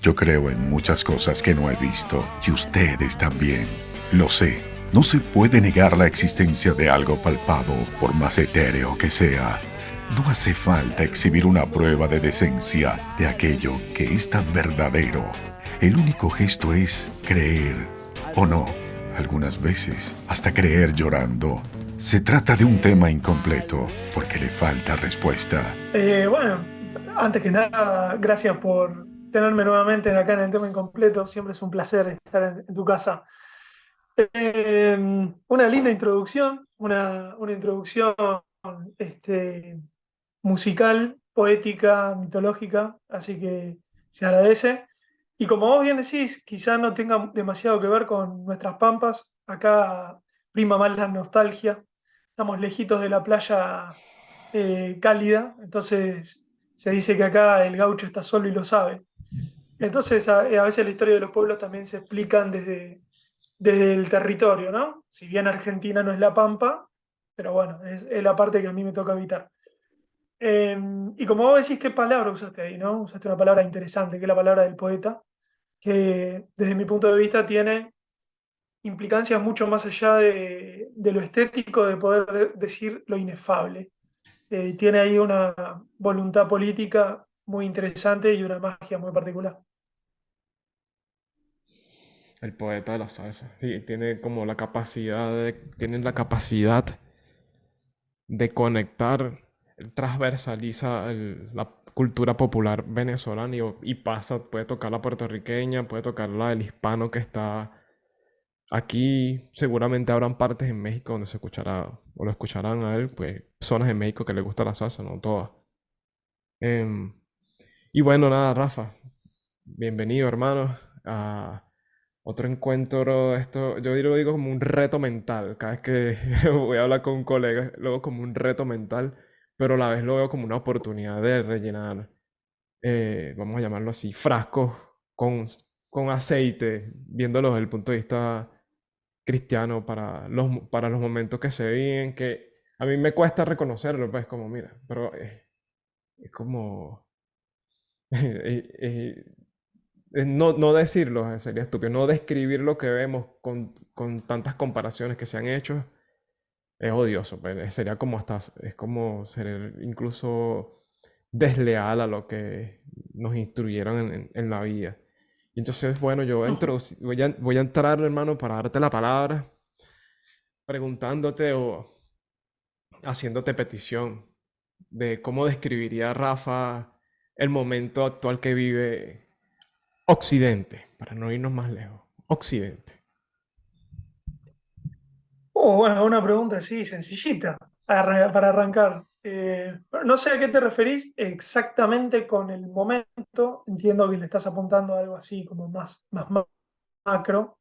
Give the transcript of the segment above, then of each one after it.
Yo creo en muchas cosas que no he visto y ustedes también. Lo sé. No se puede negar la existencia de algo palpado, por más etéreo que sea. No hace falta exhibir una prueba de decencia de aquello que es tan verdadero. El único gesto es creer, o no, algunas veces hasta creer llorando. Se trata de un tema incompleto porque le falta respuesta. Bueno, antes que nada, gracias por tenerme nuevamente acá en el tema incompleto. Siempre es un placer estar en tu casa. Eh, una linda introducción, una introducción este, musical, poética, mitológica, así que se agradece. Y como vos bien decís, quizá no tenga demasiado que ver con nuestras pampas. Acá prima más la nostalgia. Estamos lejitos de la playa cálida, entonces se dice que acá el gaucho está solo y lo sabe. Entonces a veces la historia de los pueblos también se explican desde el territorio, ¿no? Si bien Argentina no es la Pampa, pero bueno, es la parte que a mí me toca habitar. Eh, y como vos decís, ¿qué palabra usaste ahí, no? Usaste una palabra interesante, que es la palabra del poeta, que desde mi punto de vista tiene implicancias mucho más allá de lo estético, de poder decir lo inefable. Tiene ahí una voluntad política muy interesante y una magia muy particular. El poeta de la salsa. Sí, tiene la capacidad de conectar, transversaliza la cultura popular venezolana y pasa, puede tocar la puertorriqueña, puede tocar la del hispano que está aquí. Seguramente habrán partes en México donde se escuchará o lo escucharán a él, pues zonas en México que le gusta la salsa, no todas. Em, y bueno, nada, Rafa, bienvenido, hermano, a otro encuentro. Esto, yo lo digo como un reto mental. Cada vez que voy a hablar con un colega, lo veo como un reto mental, pero a la vez lo veo como una oportunidad de rellenar, vamos a llamarlo así, frascos con, con aceite, viéndolo desde el punto de vista cristiano para los momentos que se viven, que a mí me cuesta reconocerlo, pues como, mira, pero es como... no decirlo sería estúpido, no describir lo que vemos con tantas comparaciones que se han hecho es odioso, pues, sería como hasta, es como ser incluso desleal a lo que nos instruyeron en la vida. Y entonces, bueno, yo voy a entrar, hermano, para darte la palabra, preguntándote o haciéndote petición de cómo describiría Rafa el momento actual que vive Occidente, para no irnos más lejos. Occidente. Bueno, una pregunta así, sencillita, para arrancar. No sé a qué te referís exactamente con el momento. Entiendo que le estás apuntando a algo así como más macro.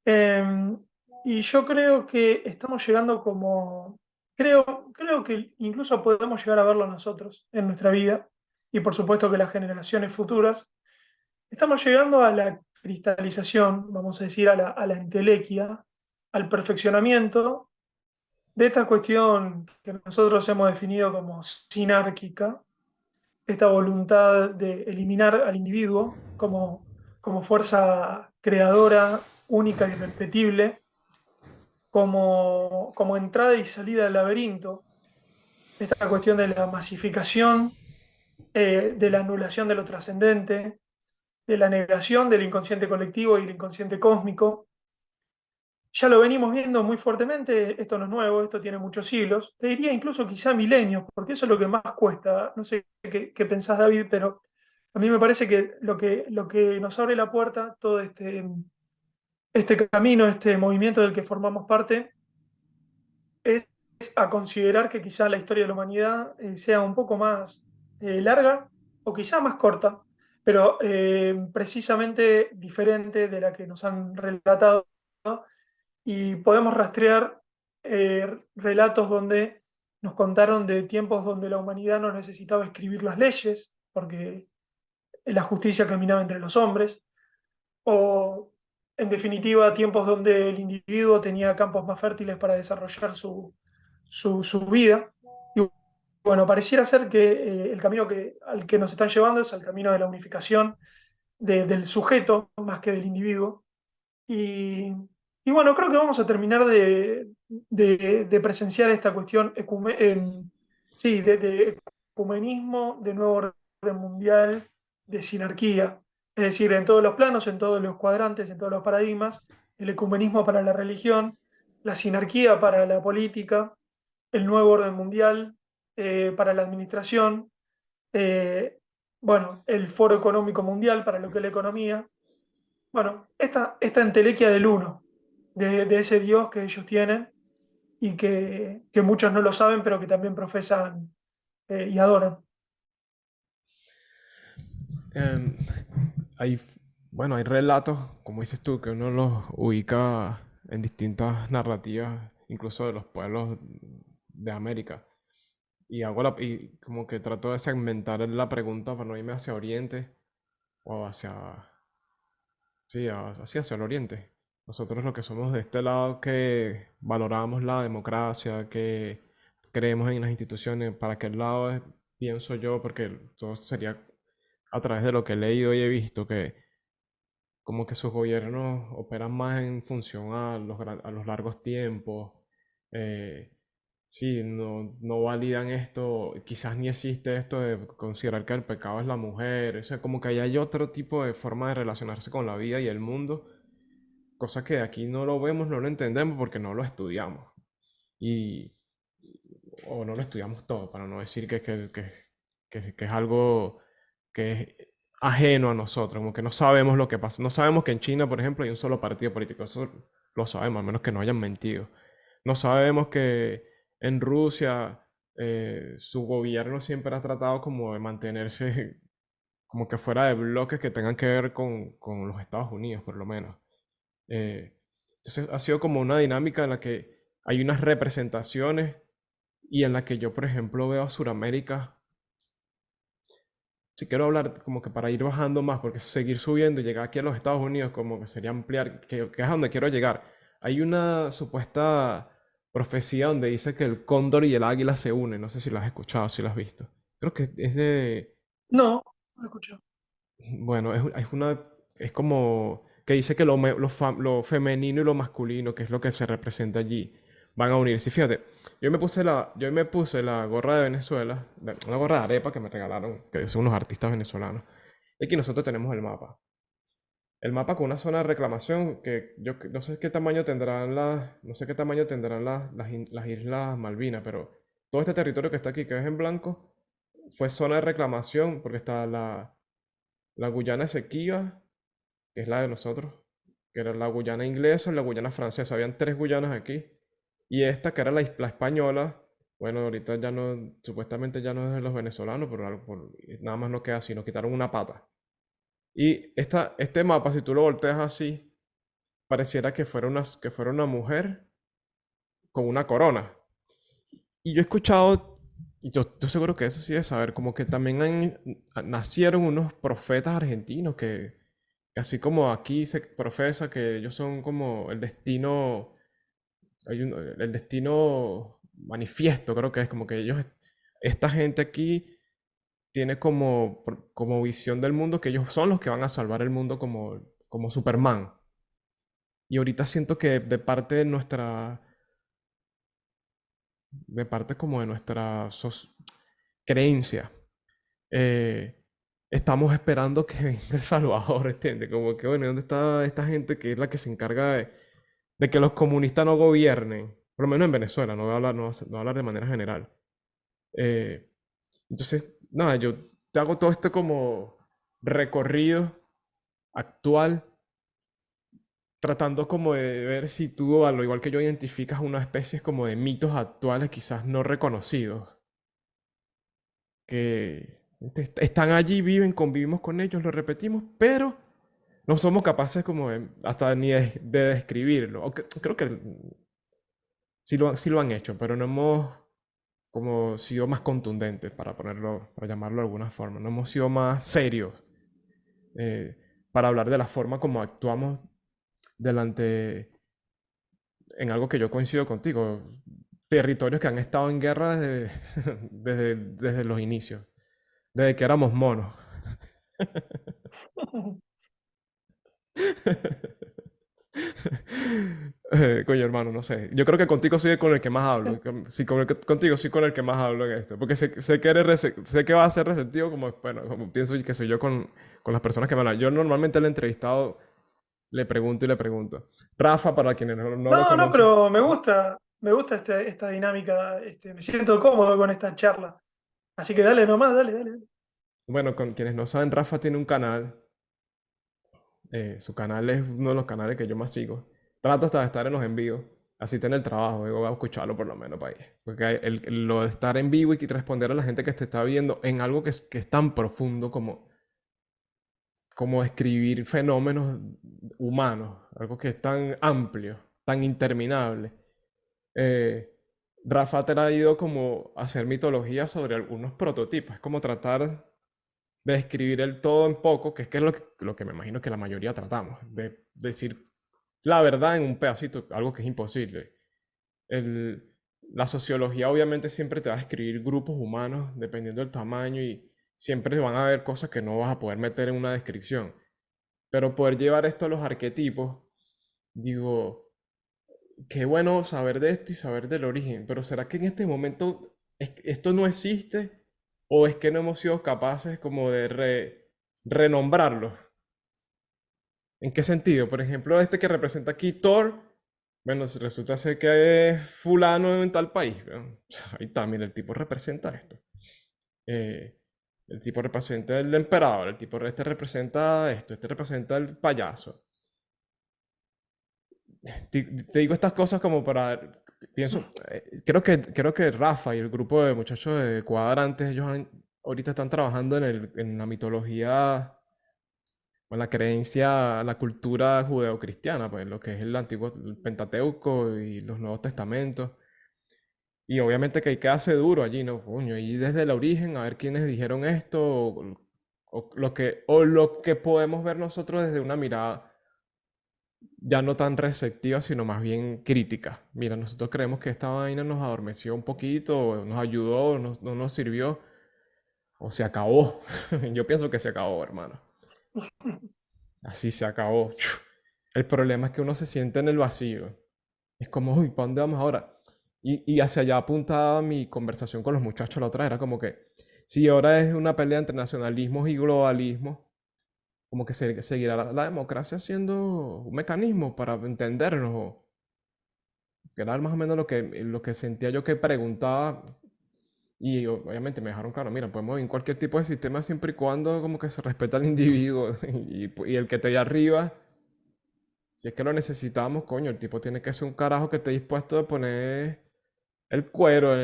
Eh, y yo creo que estamos llegando como, creo que incluso podemos llegar a verlo nosotros en nuestra vida, y por supuesto que las generaciones futuras. Estamos llegando a la cristalización, vamos a decir, a la entelequia, al perfeccionamiento de esta cuestión que nosotros hemos definido como sinárquica, esta voluntad de eliminar al individuo como fuerza creadora única y irrepetible, como entrada y salida del laberinto, esta cuestión de la masificación, de la anulación de lo trascendente, de la negación del inconsciente colectivo y el inconsciente cósmico. Ya lo venimos viendo muy fuertemente, esto no es nuevo, esto tiene muchos siglos, te diría incluso quizá milenios, porque eso es lo que más cuesta. No sé qué pensás, David, pero a mí me parece que lo que nos abre la puerta, todo este camino, este movimiento del que formamos parte, es a considerar que quizá la historia de la humanidad sea un poco más larga o quizá más corta, pero precisamente diferente de la que nos han relatado, ¿no? Y podemos rastrear relatos donde nos contaron de tiempos donde la humanidad no necesitaba escribir las leyes, porque la justicia caminaba entre los hombres, o en definitiva tiempos donde el individuo tenía campos más fértiles para desarrollar su vida. Y bueno, pareciera ser que el camino al que nos están llevando es el camino de la unificación, del sujeto más que del individuo. Y, y bueno, creo que vamos a terminar de presenciar esta cuestión sí, de ecumenismo, de nuevo orden mundial, de sinarquía. Es decir, en todos los planos, en todos los cuadrantes, en todos los paradigmas, el ecumenismo para la religión, la sinarquía para la política, el nuevo orden mundial para la administración, eh, bueno, el Foro Económico Mundial para lo que es la economía. Bueno, esta entelequia del uno, de ese Dios que ellos tienen y que muchos no lo saben, pero que también profesan y adoran. Em, hay, bueno, hay relatos, como dices tú, que uno los ubica en distintas narrativas, incluso de los pueblos de América. Y como que trato de segmentar la pregunta para no irme hacia Oriente o sí, hacia el Oriente. Nosotros lo que somos de este lado que valoramos la democracia, que creemos en las instituciones, para qué lado pienso yo, porque todo sería a través de lo que he leído y he visto, que como que sus gobiernos operan más en función a los largos tiempos. eh, sí, no validan esto, quizás ni existe esto de considerar que el pecado es la mujer, o sea, como que ahí hay otro tipo de forma de relacionarse con la vida y el mundo, cosa que aquí no lo vemos, no lo entendemos porque no lo estudiamos. Y, o no lo estudiamos todo, para no decir que es algo que es ajeno a nosotros, como que no sabemos lo que pasa. No sabemos que en China, por ejemplo, hay un solo partido político, eso lo sabemos, a menos que no hayan mentido. No sabemos que en Rusia su gobierno siempre ha tratado como de mantenerse como que fuera de bloques que tengan que ver con los Estados Unidos, por lo menos. Eh, entonces ha sido como una dinámica en la que hay unas representaciones y en la que yo, por ejemplo, veo a Sudamérica. Si quiero hablar como que para ir bajando más, porque seguir subiendo y llegar aquí a los Estados Unidos como que sería ampliar, que es a donde quiero llegar. Hay una supuesta profecía donde dice que el cóndor y el águila se unen. No sé si lo has escuchado, si lo has visto. Creo que es de... No, no lo escucho. Bueno, es como que dice que lo femenino y lo masculino, que es lo que se representa allí, van a unirse. Y fíjate, yo me puse la gorra de Venezuela, una gorra de arepa que me regalaron, que son unos artistas venezolanos. Y aquí nosotros tenemos el mapa. El mapa con una zona de reclamación que no sé qué tamaño tendrán no sé qué tamaño tendrán las Islas Malvinas, pero todo este territorio que está aquí, que es en blanco, fue zona de reclamación porque está la Guyana Esequiba, que es la de nosotros, que era la Guyana inglesa y la Guyana francesa. Habían tres Guyanas aquí. Y esta, que era la española, bueno, ahorita ya no, supuestamente ya no es de los venezolanos, pero nada más no queda así, nos quitaron una pata. Y este mapa, si tú lo volteas así, pareciera que fuera una mujer con una corona. Y yo he escuchado, y yo estoy seguro que eso sí es saber, como que también nacieron unos profetas argentinos que así como aquí se profesa que ellos son como el destino, el destino manifiesto, creo que es como que esta gente aquí tiene como visión del mundo que ellos son los que van a salvar el mundo como Superman. Y ahorita siento que de parte como de nuestra creencia, eh, estamos esperando que venga El Salvador, ¿entiendes? Como que, bueno, ¿dónde está esta gente que es la que se encarga de que los comunistas no gobiernen? Por lo menos en Venezuela, no voy a hablar, no voy a hablar de manera general. Eh, entonces, nada, yo te hago todo este como recorrido actual, tratando como de ver si tú, al igual que yo, identificas una especie como de mitos actuales quizás no reconocidos, que están allí, viven, convivimos con ellos, lo repetimos, pero no somos capaces como hasta ni de describirlo. Creo que sí lo han hecho, pero no hemos como sido más contundentes, para llamarlo de alguna forma. No hemos sido más serios eh, para hablar de la forma como actuamos delante, en algo que yo coincido contigo, territorios que han estado en guerra desde los inicios, desde que éramos monos. Coño, hermano, no sé. Yo creo que contigo soy con el que más hablo. Sí, contigo soy con el que más hablo en esto. Porque sé que sé que va a ser receptivo como, bueno, como pienso que soy yo con las personas que me hablan. Yo normalmente al entrevistado le pregunto y le pregunto. Rafa, para quienes no lo No, no, conocen. pero me gusta esta dinámica, me siento cómodo con esta charla. Así que dale nomás, dale, dale. Dale. Bueno, con quienes no saben, Rafa tiene un canal. Su canal es uno de los canales que yo más sigo. Trato hasta de estar en los envíos. Así tiene el trabajo. Digo, voy a escucharlo por lo menos para ahí. Porque lo de estar en vivo y responder a la gente que te está viendo en algo que es tan profundo como escribir fenómenos humanos. Algo que es tan amplio, tan interminable. Eh, Rafa te ha ido como a hacer mitología sobre algunos prototipos. Es como tratar de escribir el todo en poco, que es lo que me imagino que la mayoría tratamos, de decir la verdad en un pedacito, algo que es imposible. El- la sociología obviamente siempre te va a escribir grupos humanos dependiendo del tamaño y siempre van a haber cosas que no vas a poder meter en una descripción. Pero poder llevar esto a los arquetipos, digo, qué bueno saber de esto y saber del origen, pero ¿será que en este momento esto no existe? ¿O es que no hemos sido capaces como de renombrarlo? ¿En qué sentido? Por ejemplo, este que representa aquí Thor, bueno, resulta ser que es fulano en tal país. ¿No? Ahí está, mira, el tipo representa esto. Eh, el tipo representa el emperador, el tipo este representa esto, este representa el payaso. Te digo estas cosas como para, pienso, creo que Rafa y el grupo de muchachos de Cuadrantes, ahorita están trabajando en la mitología, en la creencia, la cultura judeocristiana, pues lo que es el antiguo el Pentateuco y los Nuevos Testamentos. Y obviamente que hay que hacer duro allí, ¿no? Coño, y desde el origen a ver quiénes dijeron esto, o lo que podemos ver nosotros desde una mirada ya no tan receptiva, sino más bien crítica. Mira, nosotros creemos que esta vaina nos adormeció un poquito, o nos ayudó, no nos sirvió, o se acabó. Yo pienso que se acabó, hermano. Así se acabó. El problema es que uno se siente en el vacío. Es como, uy, ¿para dónde vamos ahora? Y hacia allá apuntaba mi conversación con los muchachos la otra, era como que, si ahora es una pelea entre nacionalismos y globalismo, como que seguirá la democracia siendo un mecanismo para entendernos, que era más o menos lo que sentía yo que preguntaba, y obviamente me dejaron claro, mira, podemos ir en cualquier tipo de sistema siempre y cuando como que se respeta al individuo, y el que esté allá arriba. Si es que lo necesitamos, coño, el tipo tiene que ser un carajo que esté dispuesto a poner el cuero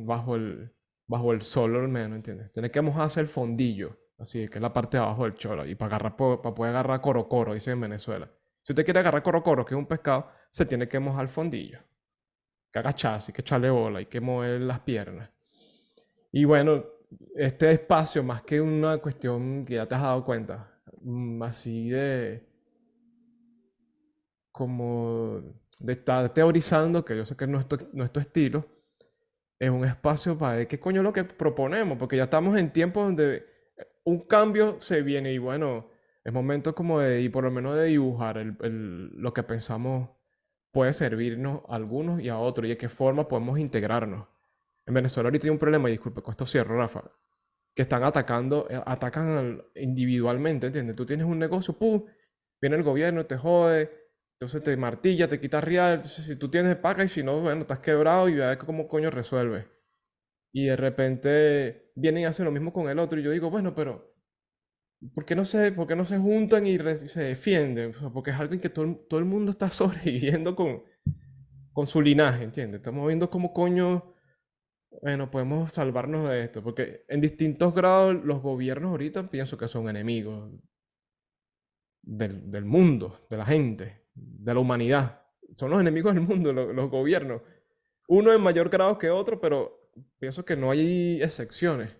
bajo el sol al menos, ¿entiendes? Tiene que mojarse el fondillo, así que es la parte de abajo del cholo, y para poder agarrar coro, dice en Venezuela. Si usted quiere agarrar coro, que es un pescado, se tiene que mojar el fondillo. Hay que agacharse, hay que echarle bola, hay que mover las piernas. Y bueno, este espacio, más que una cuestión que ya te has dado cuenta, así de como de estar teorizando, que yo sé que no es tu estilo, es un espacio para ver qué coño es lo que proponemos, porque ya estamos en tiempos donde un cambio se viene y bueno, es momento como de, y por lo menos de dibujar lo que pensamos puede servirnos a algunos y a otros, y de qué forma podemos integrarnos. En Venezuela ahorita hay un problema, y disculpe, con esto cierro, Rafa, que están atacan individualmente, ¿entiendes? Tú tienes un negocio, ¡pum! Viene el gobierno, te jode, entonces te martilla, te quita real, entonces si tú tienes, paga, y si no, bueno, estás quebrado y a ver cómo coño resuelve. Y de repente vienen y hacen lo mismo con el otro, y yo digo, bueno, pero por qué no se juntan y se defienden? O sea, porque es algo en que todo el mundo está sobreviviendo con su linaje, ¿entiendes? Estamos viendo cómo coño bueno, podemos salvarnos de esto, porque en distintos grados los gobiernos ahorita pienso que son enemigos del mundo, de la gente, de la humanidad. Son los enemigos del mundo, los gobiernos. Uno en mayor grado que otro, pero pienso que no hay excepciones.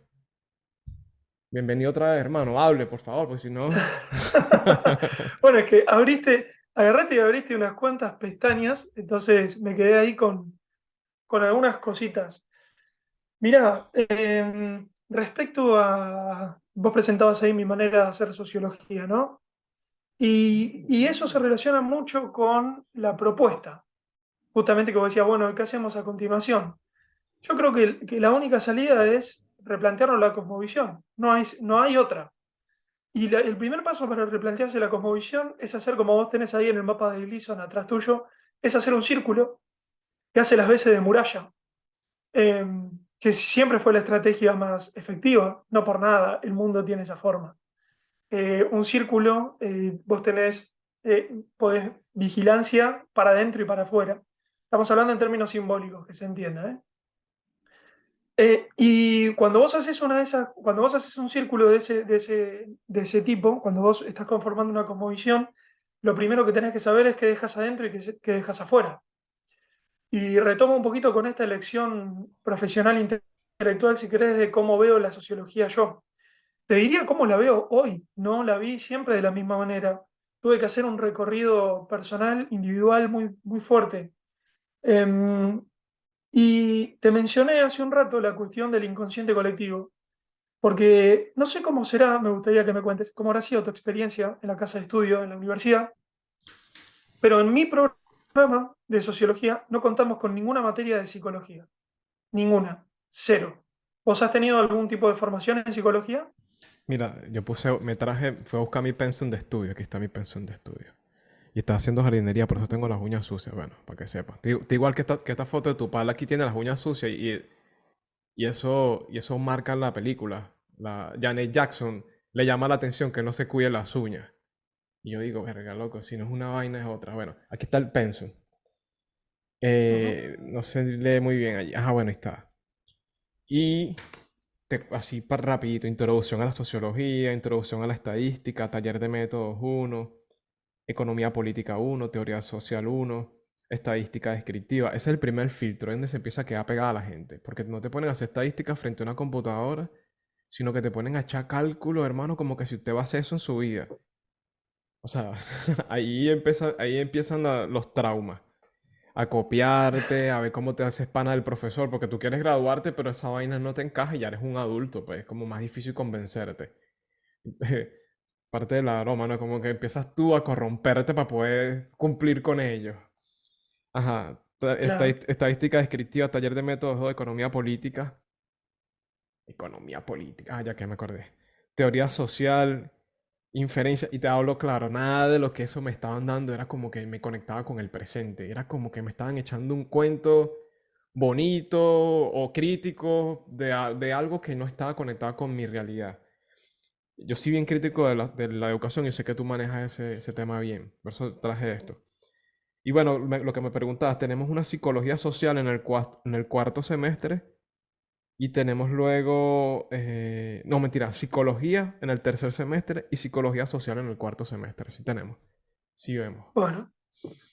Bienvenido otra vez, hermano. Hable, por favor, porque si no... Bueno, es que agarraste y abriste unas cuantas pestañas, entonces me quedé ahí con algunas cositas. Mirá, respecto a, vos presentabas ahí mi manera de hacer sociología, ¿no? Y eso se relaciona mucho con la propuesta. Justamente como decía, bueno, ¿qué hacemos a continuación? Yo creo que la única salida es replantearnos la cosmovisión. No hay otra. Y el primer paso para replantearse la cosmovisión es hacer como vos tenés ahí en el mapa de Gleason atrás tuyo, es hacer un círculo que hace las veces de muralla, eh, que siempre fue la estrategia más efectiva. No por nada el mundo tiene esa forma. Un círculo, vos podés vigilancia para adentro y para afuera. Estamos hablando en términos simbólicos, que se entienda, ¿eh? Y cuando vos haces cuando vos haces un círculo de ese tipo, cuando vos estás conformando una cosmovisión, lo primero que tenés que saber es qué dejas adentro y qué dejas afuera. Y retomo un poquito con esta elección profesional intelectual, si querés, de cómo veo la sociología yo. Te diría cómo la veo hoy, no la vi siempre de la misma manera. Tuve que hacer un recorrido personal, individual, muy, muy fuerte. Em, y te mencioné hace un rato la cuestión del inconsciente colectivo, porque no sé cómo será, me gustaría que me cuentes cómo habrá sido tu experiencia en la casa de estudio, en la universidad, pero en mi programa de sociología no contamos con ninguna materia de psicología, ninguna, cero. ¿Vos has tenido algún tipo de formación en psicología? Mira, fui a buscar mi pensum de estudio, aquí está mi pensum de estudio. Y estaba haciendo jardinería, por eso tengo las uñas sucias, bueno, para que sepas. Te igual que esta foto de tu pala aquí tiene las uñas sucias y eso marca la película. Janet Jackson le llama la atención que no se cuide las uñas. Y yo digo, verga, loco, si no es una vaina es otra. Bueno, aquí está el pensum. Ujú. No se lee muy bien allí. Ajá, bueno, ahí está. Y así para rapidito, introducción a la sociología, introducción a la estadística, taller de métodos 1, economía política 1, teoría social 1, estadística descriptiva. Ese es el primer filtro, es donde se empieza a quedar pegada a la gente, porque no te ponen a hacer estadística frente a una computadora, sino que te ponen a echar cálculo, hermano, como que si usted va a hacer eso en su vida. O sea, ahí empiezan los traumas. A copiarte, a ver cómo te haces pana del profesor, porque tú quieres graduarte, pero esa vaina no te encaja y ya eres un adulto, pues es como más difícil convencerte. Parte de la broma, ¿no? Como que empiezas tú a corromperte para poder cumplir con ellos. Ajá. Claro. Estadística descriptiva, taller de métodos de economía política. Economía política, ya que me acordé. Teoría social, inferencia, y te hablo claro, nada de lo que eso me estaban dando era como que me conectaba con el presente, era como que me estaban echando un cuento bonito o crítico de algo que no estaba conectado con mi realidad. Yo soy bien crítico de la educación y sé que tú manejas ese tema bien, por eso traje esto. Y bueno, lo que me preguntabas, tenemos una psicología social en el cuarto semestre y tenemos luego, no mentira, psicología en el tercer semestre y psicología social en el cuarto semestre. Sí tenemos, sí vemos. Bueno,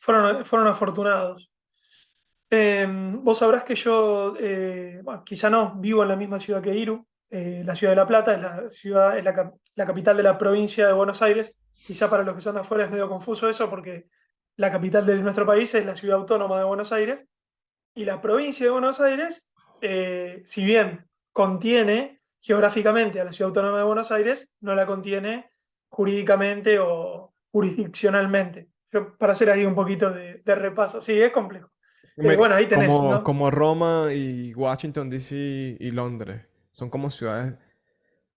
fueron afortunados. Vos sabrás que yo, bueno, quizá no, vivo en la misma ciudad que Iru. La ciudad de La Plata es la capital de la provincia de Buenos Aires. Quizá para los que son de afuera es medio confuso eso, porque la capital de nuestro país es la ciudad autónoma de Buenos Aires. Y la provincia de Buenos Aires, si bien contiene geográficamente a la ciudad autónoma de Buenos Aires, no la contiene jurídicamente o jurisdiccionalmente. Para hacer ahí un poquito de repaso. Sí, es complejo. Bueno, ahí tenés, Como, ¿no? como Roma y Washington, D.C. y Londres. Son como ciudades,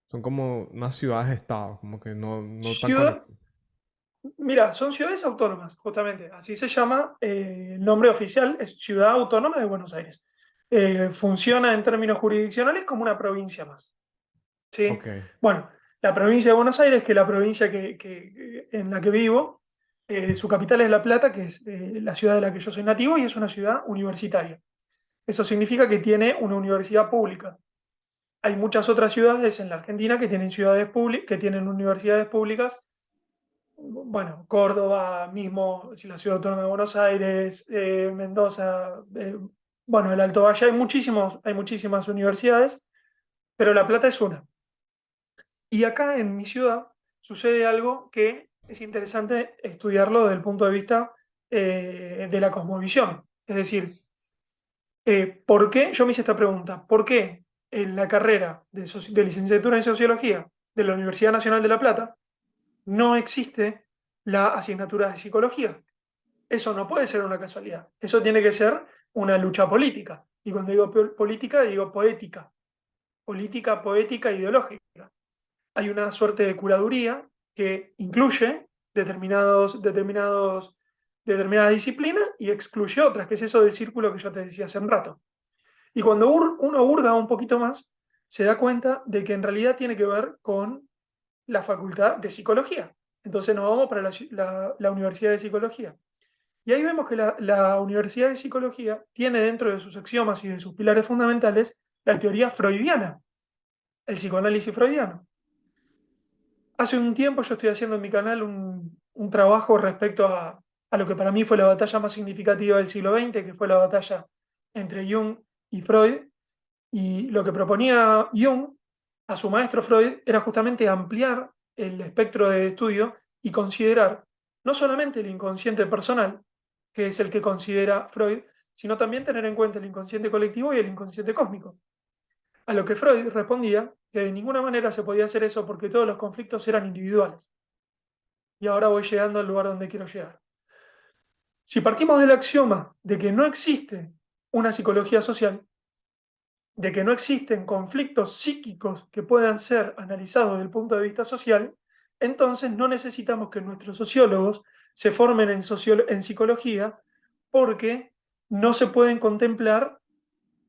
son como unas ciudades-estado, como que no tan Ciudad, conectadas. mira, son ciudades autónomas, justamente. Así se llama, el nombre oficial es Ciudad Autónoma de Buenos Aires. Funciona en términos jurisdiccionales como una provincia más. ¿Sí? Ok, Bueno, la provincia de Buenos Aires, que es la provincia en la que vivo, su capital es La Plata, que es la ciudad de la que yo soy nativo, y es una ciudad universitaria. Eso significa que tiene una universidad pública. Hay muchas otras ciudades en la Argentina que tienen que tienen universidades públicas. Bueno, Córdoba mismo, la ciudad autónoma de Buenos Aires, Mendoza, bueno, el Alto Valle, hay muchísimas universidades, pero La Plata es una. Y acá en mi ciudad sucede algo que es interesante estudiarlo desde el punto de vista de la cosmovisión. Es decir, ¿por qué? Yo me hice esta pregunta. ¿Por qué en la carrera de licenciatura en Sociología de la Universidad Nacional de La Plata no existe la asignatura de psicología. Eso no puede ser una casualidad. Eso tiene que ser una lucha política. Y cuando digo política, digo poética. Política, poética, ideológica. Hay una suerte de curaduría que incluye determinadas disciplinas y excluye otras, que es eso del círculo que yo te decía hace un rato. Y cuando uno hurga un poquito más, se da cuenta de que en realidad tiene que ver con la facultad de psicología. Entonces nos vamos para la Universidad de Psicología. Y ahí vemos que la Universidad de Psicología tiene dentro de sus axiomas y de sus pilares fundamentales la teoría freudiana, el psicoanálisis freudiano. Hace un tiempo yo estoy haciendo en mi canal un trabajo respecto a lo que para mí fue la batalla más significativa del siglo XX, que fue la batalla entre Jung y Freud. Y lo que proponía Jung a su maestro Freud era justamente ampliar el espectro de estudio y considerar no solamente el inconsciente personal, que es el que considera Freud, sino también tener en cuenta el inconsciente colectivo y el inconsciente cósmico. A lo que Freud respondía que de ninguna manera se podía hacer eso porque todos los conflictos eran individuales. Y ahora voy llegando al lugar donde quiero llegar. Si partimos del axioma de que no existe una psicología social, de que no existen conflictos psíquicos que puedan ser analizados desde el punto de vista social, entonces no necesitamos que nuestros sociólogos se formen en psicología porque no se pueden contemplar,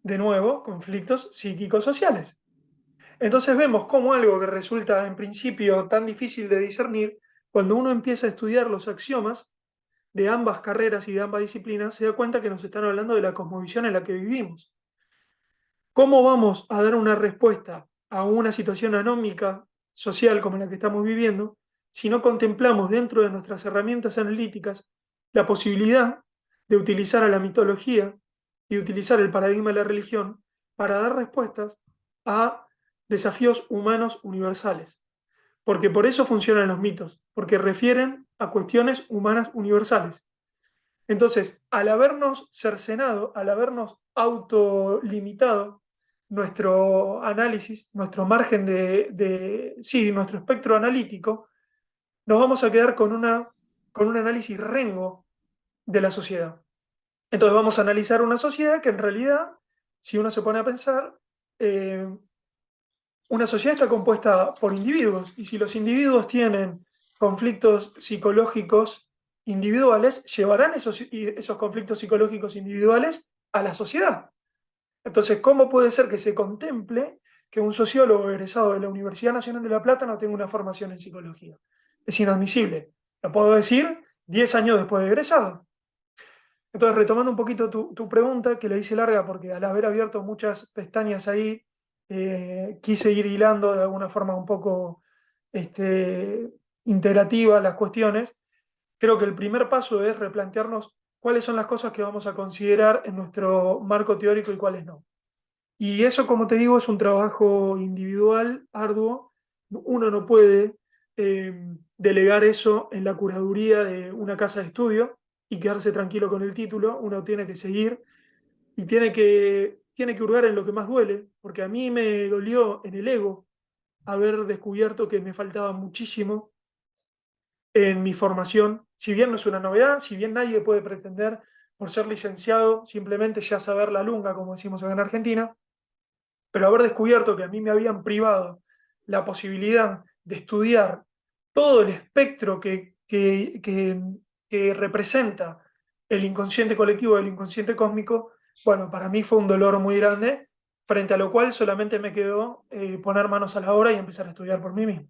de nuevo, conflictos psíquicos sociales. Entonces vemos cómo algo que resulta en principio tan difícil de discernir, cuando uno empieza a estudiar los axiomas de ambas carreras y de ambas disciplinas, se da cuenta que nos están hablando de la cosmovisión en la que vivimos. ¿Cómo vamos a dar una respuesta a una situación anómica social como la que estamos viviendo si no contemplamos dentro de nuestras herramientas analíticas la posibilidad de utilizar a la mitología y de utilizar el paradigma de la religión para dar respuestas a desafíos humanos universales? Porque por eso funcionan los mitos, porque refieren a cuestiones humanas universales. Entonces, al habernos cercenado, al habernos autolimitado nuestro análisis, nuestro margen sí, nuestro espectro analítico, nos vamos a quedar con un análisis rengo de la sociedad. Entonces vamos a analizar una sociedad que en realidad, si uno se pone a pensar, eh, una sociedad está compuesta por individuos, y si los individuos tienen conflictos psicológicos individuales, llevarán esos conflictos psicológicos individuales a la sociedad. Entonces, ¿cómo puede ser que se contemple que un sociólogo egresado de la Universidad Nacional de La Plata no tenga una formación en psicología? Es inadmisible. Lo puedo decir 10 años después de egresado. Entonces, retomando un poquito tu pregunta, que la hice larga porque al haber abierto muchas pestañas ahí, quise ir hilando de alguna forma un poco este, integrativa las cuestiones. Creo que el primer paso es replantearnos cuáles son las cosas que vamos a considerar en nuestro marco teórico y cuáles no. Y eso, como te digo, es un trabajo individual, arduo. Uno no puede delegar eso en la curaduría de una casa de estudio y quedarse tranquilo con el título. Uno tiene que seguir y tiene que hurgar en lo que más duele, porque a mí me dolió en el ego haber descubierto que me faltaba muchísimo en mi formación. Si bien no es una novedad, si bien nadie puede pretender, por ser licenciado, simplemente ya saber la lunga, como decimos acá en Argentina, pero haber descubierto que a mí me habían privado la posibilidad de estudiar todo el espectro que representa el inconsciente colectivo y el inconsciente cósmico, bueno, para mí fue un dolor muy grande, frente a lo cual solamente me quedó poner manos a la obra y empezar a estudiar por mí mismo.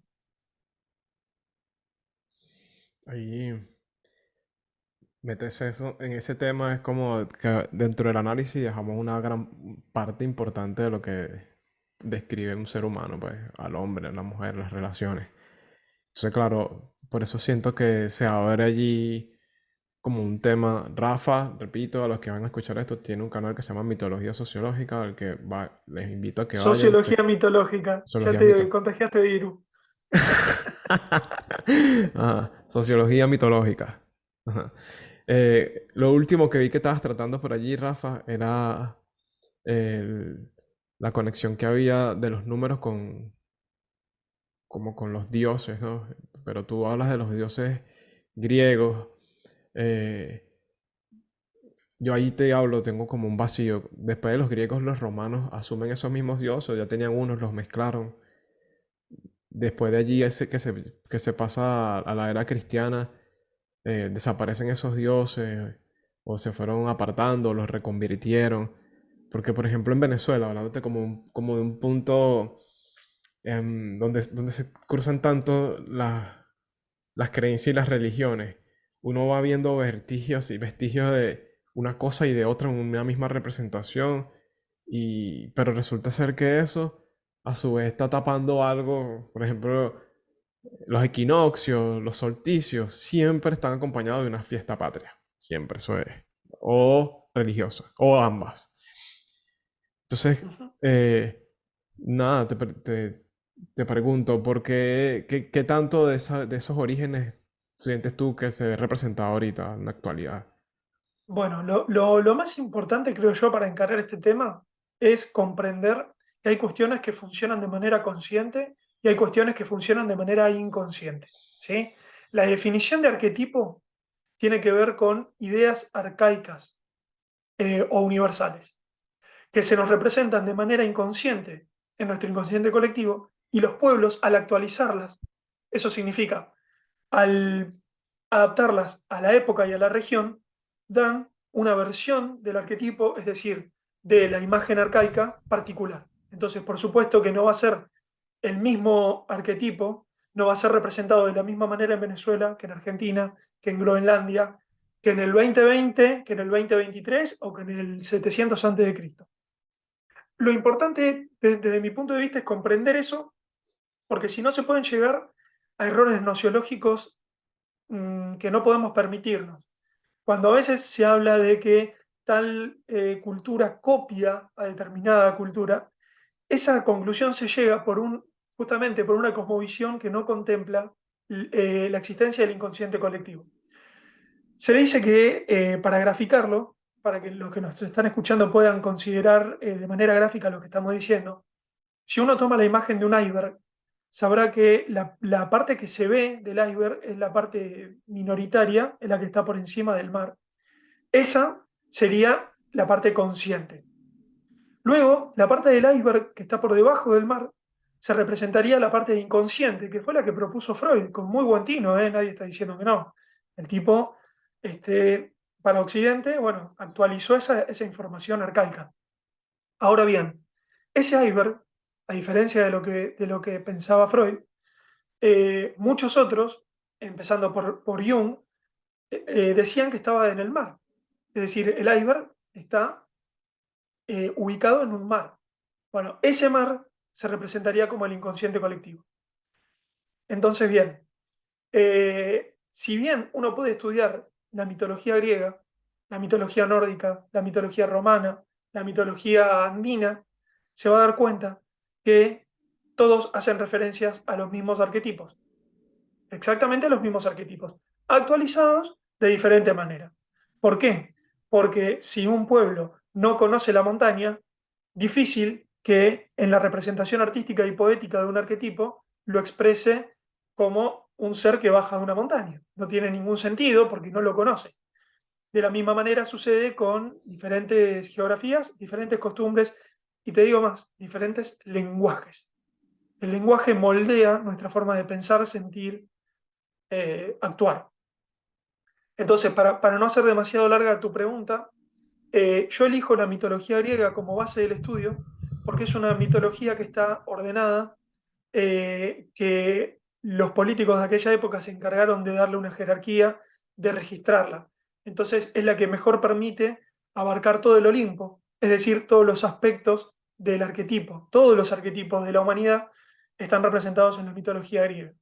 Ahí metes eso en ese tema, es como que dentro del análisis dejamos una gran parte importante de lo que describe un ser humano, pues, al hombre, a la mujer, las relaciones. Entonces, claro, por eso siento que se abre allí como un tema. Rafa, repito, a los que van a escuchar esto, tiene un canal que se llama Mitología Sociológica, al que les invito a que vayan, que Sociología mitológica, ya sociología te mito. contagiaste de Iru. Ajá, sociología mitológica. Ajá. Lo último que vi que estabas tratando por allí, Rafa, era el- la conexión que había de los números como con los dioses, ¿no? Pero tú hablas de los dioses griegos. eh, yo ahí te hablo, tengo como un vacío. Después de los griegos, los romanos asumen esos mismos dioses, ya tenían unos, los mezclaron. Después de allí, que se pasa a la era cristiana, desaparecen esos dioses o se fueron apartando, los reconvirtieron. Porque, por ejemplo, en Venezuela, hablándote como de un punto donde se cruzan tanto las creencias y las religiones, uno va viendo vestigios y vestigios de una cosa y de otra en una misma representación, pero resulta ser que eso a su vez está tapando algo. Por ejemplo, los equinoccios, los solsticios, siempre están acompañados de una fiesta patria. Siempre, eso es. O religiosa, o ambas. Entonces, Ujú. nada, te pregunto, ¿qué tanto de esos orígenes sientes tú que se ve representado ahorita en la actualidad? Bueno, lo más importante, creo yo, para encarar este tema es comprender que hay cuestiones que funcionan de manera consciente y hay cuestiones que funcionan de manera inconsciente, ¿sí? La definición de arquetipo tiene que ver con ideas arcaicas o universales, que se nos representan de manera inconsciente en nuestro inconsciente colectivo, y los pueblos, al actualizarlas, eso significa, al adaptarlas a la época y a la región, dan una versión del arquetipo, es decir, de la imagen arcaica particular. Entonces, por supuesto que no va a ser el mismo arquetipo, no va a ser representado de la misma manera en Venezuela que en Argentina, que en Groenlandia, que en el 2020, que en el 2023 o que en el 700 a.C. Lo importante desde mi punto de vista es comprender eso, porque si no se pueden llegar a errores nociológicos que no podemos permitirnos. Cuando a veces se habla de que tal cultura copia a determinada cultura, esa conclusión se llega justamente por una cosmovisión que no contempla la existencia del inconsciente colectivo. Se dice que para graficarlo, para que los que nos están escuchando puedan considerar de manera gráfica lo que estamos diciendo, si uno toma la imagen de un iceberg, sabrá que la parte que se ve del iceberg es la parte minoritaria, es la que está por encima del mar. Esa sería la parte consciente. Luego, la parte del iceberg que está por debajo del mar se representaría la parte inconsciente, que fue la que propuso Freud, con muy buen tino, ¿eh? Nadie está diciendo que no. El tipo, para Occidente, bueno, actualizó esa información arcaica. Ahora bien, ese iceberg, a diferencia de lo que pensaba Freud, muchos otros, empezando por Jung, decían que estaba en el mar. Es decir, el iceberg está ubicado en un mar. Bueno, ese mar se representaría como el inconsciente colectivo. Entonces, bien, si bien uno puede estudiar la mitología griega, la mitología nórdica, la mitología romana, la mitología andina, se va a dar cuenta que todos hacen referencias a los mismos arquetipos, exactamente los mismos arquetipos, actualizados de diferente manera. ¿Por qué? Porque si un pueblo no conoce la montaña, difícil que en la representación artística y poética de un arquetipo lo exprese como un ser que baja de una montaña. No tiene ningún sentido porque no lo conoce. De la misma manera sucede con diferentes geografías, diferentes costumbres y te digo más, diferentes lenguajes. El lenguaje moldea nuestra forma de pensar, sentir, actuar. Entonces, para no hacer demasiado larga tu pregunta, yo elijo la mitología griega como base del estudio porque es una mitología que está ordenada, que los políticos de aquella época se encargaron de darle una jerarquía, de registrarla. Entonces es la que mejor permite abarcar todo el Olimpo, es decir, todos los aspectos del arquetipo. Todos los arquetipos de la humanidad están representados en la mitología griega.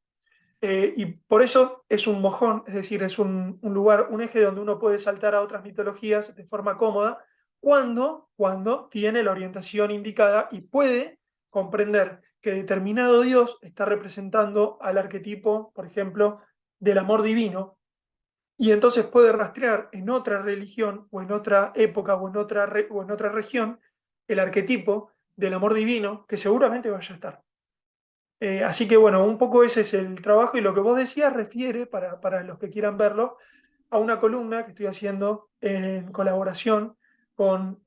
Y por eso es un mojón, es decir, es un lugar, un eje donde uno puede saltar a otras mitologías de forma cómoda cuando tiene la orientación indicada y puede comprender que determinado Dios está representando al arquetipo, por ejemplo, del amor divino, y entonces puede rastrear en otra religión o en otra época o en otra región el arquetipo del amor divino que seguramente vaya a estar. Así que bueno, un poco ese es el trabajo y lo que vos decías refiere, para los que quieran verlo, a una columna que estoy haciendo en colaboración con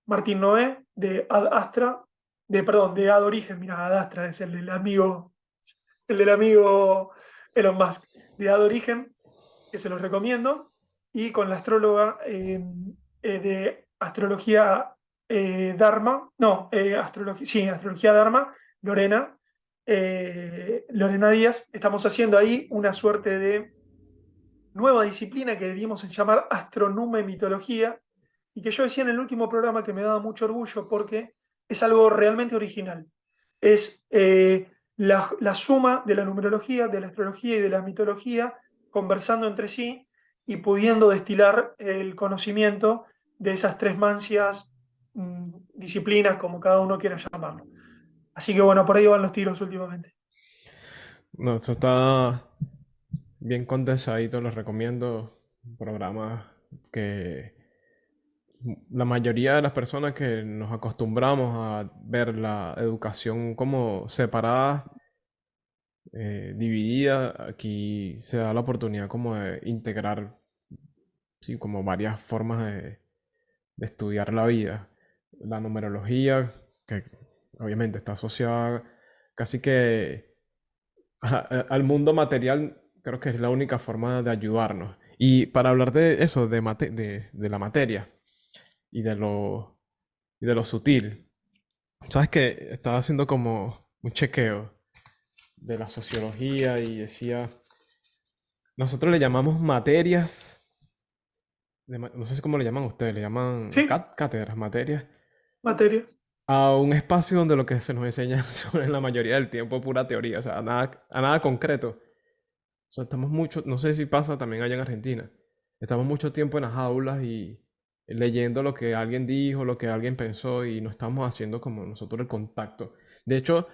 Martín Noé de Ad Astra, perdón, de Ad Origen, mira, Ad Astra es el del amigo Elon Musk, de Ad Origen, que se los recomiendo, y con la astróloga de astrología Dharma, no, sí, astrología Dharma, Lorena, Lorena Díaz. Estamos haciendo ahí una suerte de nueva disciplina que dimos en llamar astronumemitología, y que yo decía en el último programa que me daba mucho orgullo porque es algo realmente original. Es la suma de la numerología, de la astrología y de la mitología conversando entre sí y pudiendo destilar el conocimiento de esas tres mancias, disciplinas, como cada uno quiera llamarlo. Así que bueno, por ahí van los tiros últimamente. No, eso está bien condensadito, los recomiendo. Programas que la mayoría de las personas que nos acostumbramos a ver la educación como separada, dividida, aquí se da la oportunidad como de integrar, sí, como varias formas de estudiar la vida. La numerología, que obviamente está asociada casi que al mundo material, creo que es la única forma de ayudarnos. Y para hablar de eso, de la materia y y de lo sutil, sabes que estaba haciendo como un chequeo de la sociología y decía, nosotros le llamamos materias, no sé si cómo le llaman ustedes, le llaman ¿Sí? cátedras, materias, Materia. a un espacio donde lo que se nos enseña son en la mayoría del tiempo pura teoría, o sea, a nada concreto. O sea, estamos mucho, no sé si pasa también allá en Argentina, estamos mucho tiempo en las aulas y leyendo lo que alguien dijo, lo que alguien pensó y no estamos haciendo como nosotros el contacto. De hecho,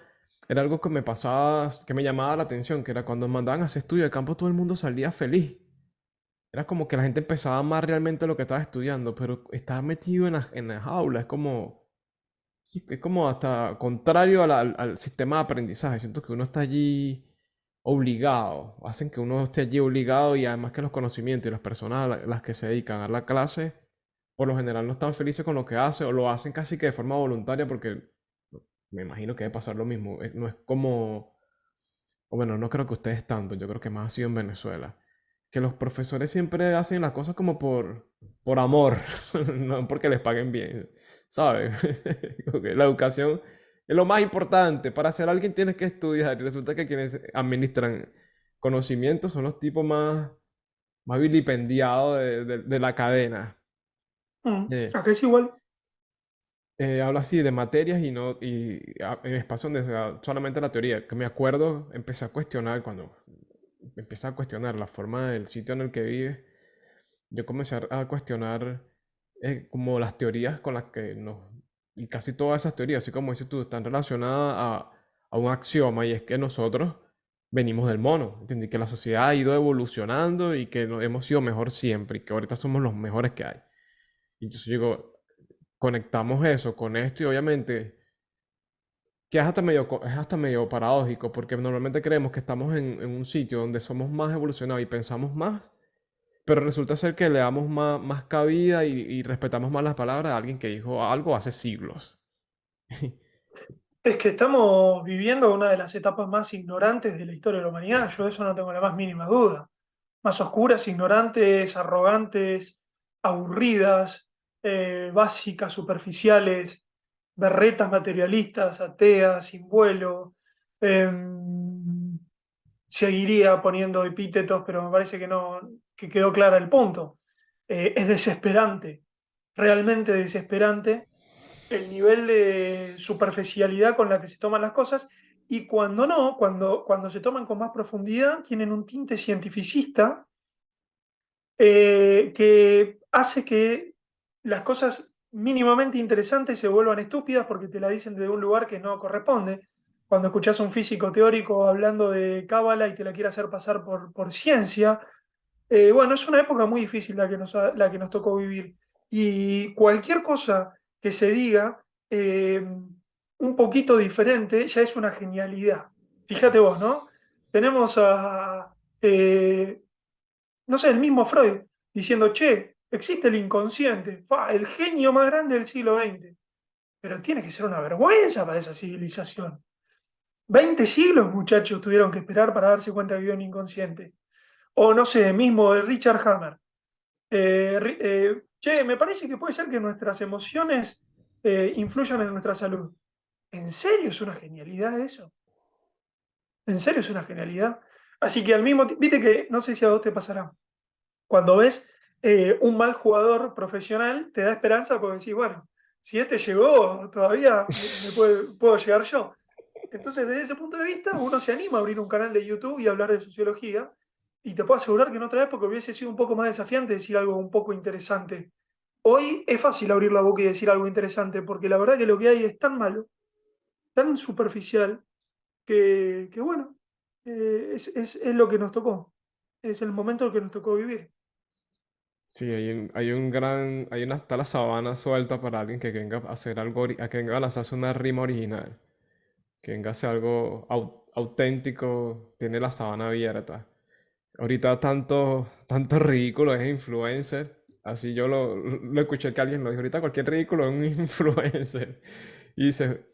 era algo que me pasaba, que me llamaba la atención, que era cuando mandaban a hacer estudio de campo todo el mundo salía feliz. Era como que la gente empezaba más realmente lo que estaba estudiando, pero estar metido en las aulas es como hasta contrario al sistema de aprendizaje. Siento que uno está allí obligado, hacen que uno esté allí obligado y además que los conocimientos y las personas las que se dedican a dar la clase, por lo general no están felices con lo que hacen o lo hacen casi que de forma voluntaria porque me imagino que debe pasar lo mismo. No es como, o bueno, no creo que ustedes tanto, yo creo que más ha sido en Venezuela, que los profesores siempre hacen las cosas como por amor, no porque les paguen bien, ¿sabes? Como que la educación es lo más importante. Para ser alguien tienes que estudiar y resulta que quienes administran conocimientos son los tipos más vilipendiados de la cadena. Eh, Acá es igual. Habla así de materias y no en espacio donde se da solamente la teoría. Que me acuerdo, empecé a cuestionar cuando empecé a cuestionar la forma del sitio en el que vive. Yo comencé a cuestionar como las teorías con las que nos y casi todas esas teorías, así como dices tú, están relacionadas a un axioma y es que nosotros venimos del mono, ¿entiendes? Y que la sociedad ha ido evolucionando y que hemos sido mejor siempre y que ahorita somos los mejores que hay. Y entonces digo, conectamos eso con esto y obviamente que es hasta medio paradójico porque normalmente creemos que estamos en un sitio donde somos más evolucionados y pensamos más, pero resulta ser que le damos más cabida y respetamos más las palabras de alguien que dijo algo hace siglos. Es que estamos viviendo una de las etapas más ignorantes de la historia de la humanidad. Yo de eso no tengo la más mínima duda. Más oscuras, ignorantes, arrogantes, aburridas, básicas, superficiales, berretas materialistas, ateas, sin vuelo. Seguiría poniendo epítetos, pero me parece que no, que quedó claro el punto. Es desesperante, realmente desesperante el nivel de superficialidad con la que se toman las cosas, y cuando no, cuando se toman con más profundidad, tienen un tinte cientificista que hace que las cosas mínimamente interesantes se vuelvan estúpidas porque te la dicen de un lugar que no corresponde. Cuando escuchás a un físico teórico hablando de cábala y te la quiere hacer pasar por ciencia, bueno, es una época muy difícil la que nos tocó vivir. Y cualquier cosa que se diga, un poquito diferente, ya es una genialidad. Fíjate vos, ¿no? Tenemos no sé, el mismo Freud diciendo, che, existe el inconsciente, el genio más grande del siglo XX, pero tiene que ser una vergüenza para esa civilización. 20 siglos, muchachos, tuvieron que esperar para darse cuenta que había un inconsciente. O no sé, mismo de Richard Hammer. Che, me parece que puede ser que nuestras emociones influyan en nuestra salud. ¿En serio es una genialidad eso? ¿En serio es una genialidad? Así que al mismo tiempo, viste que no sé si a vos te pasará. Cuando ves un mal jugador profesional, te da esperanza porque decís, bueno, si este llegó, todavía puedo llegar yo. Entonces, desde ese punto de vista, uno se anima a abrir un canal de YouTube y hablar de sociología. Y te puedo asegurar que en otra época hubiese sido un poco más desafiante decir algo un poco interesante. Hoy es fácil abrir la boca y decir algo interesante, porque la verdad que lo que hay es tan malo, tan superficial, que bueno, es lo que nos tocó. Es el momento que nos tocó vivir. Sí, está la sabana suelta para alguien que venga a hacer algo, a que venga a lanzarse una rima original, que venga a hacer algo auténtico, tiene la sabana abierta. Ahorita tanto ridículo es influencer, así yo lo escuché que alguien lo dijo, ahorita cualquier ridículo es un influencer. Y dice,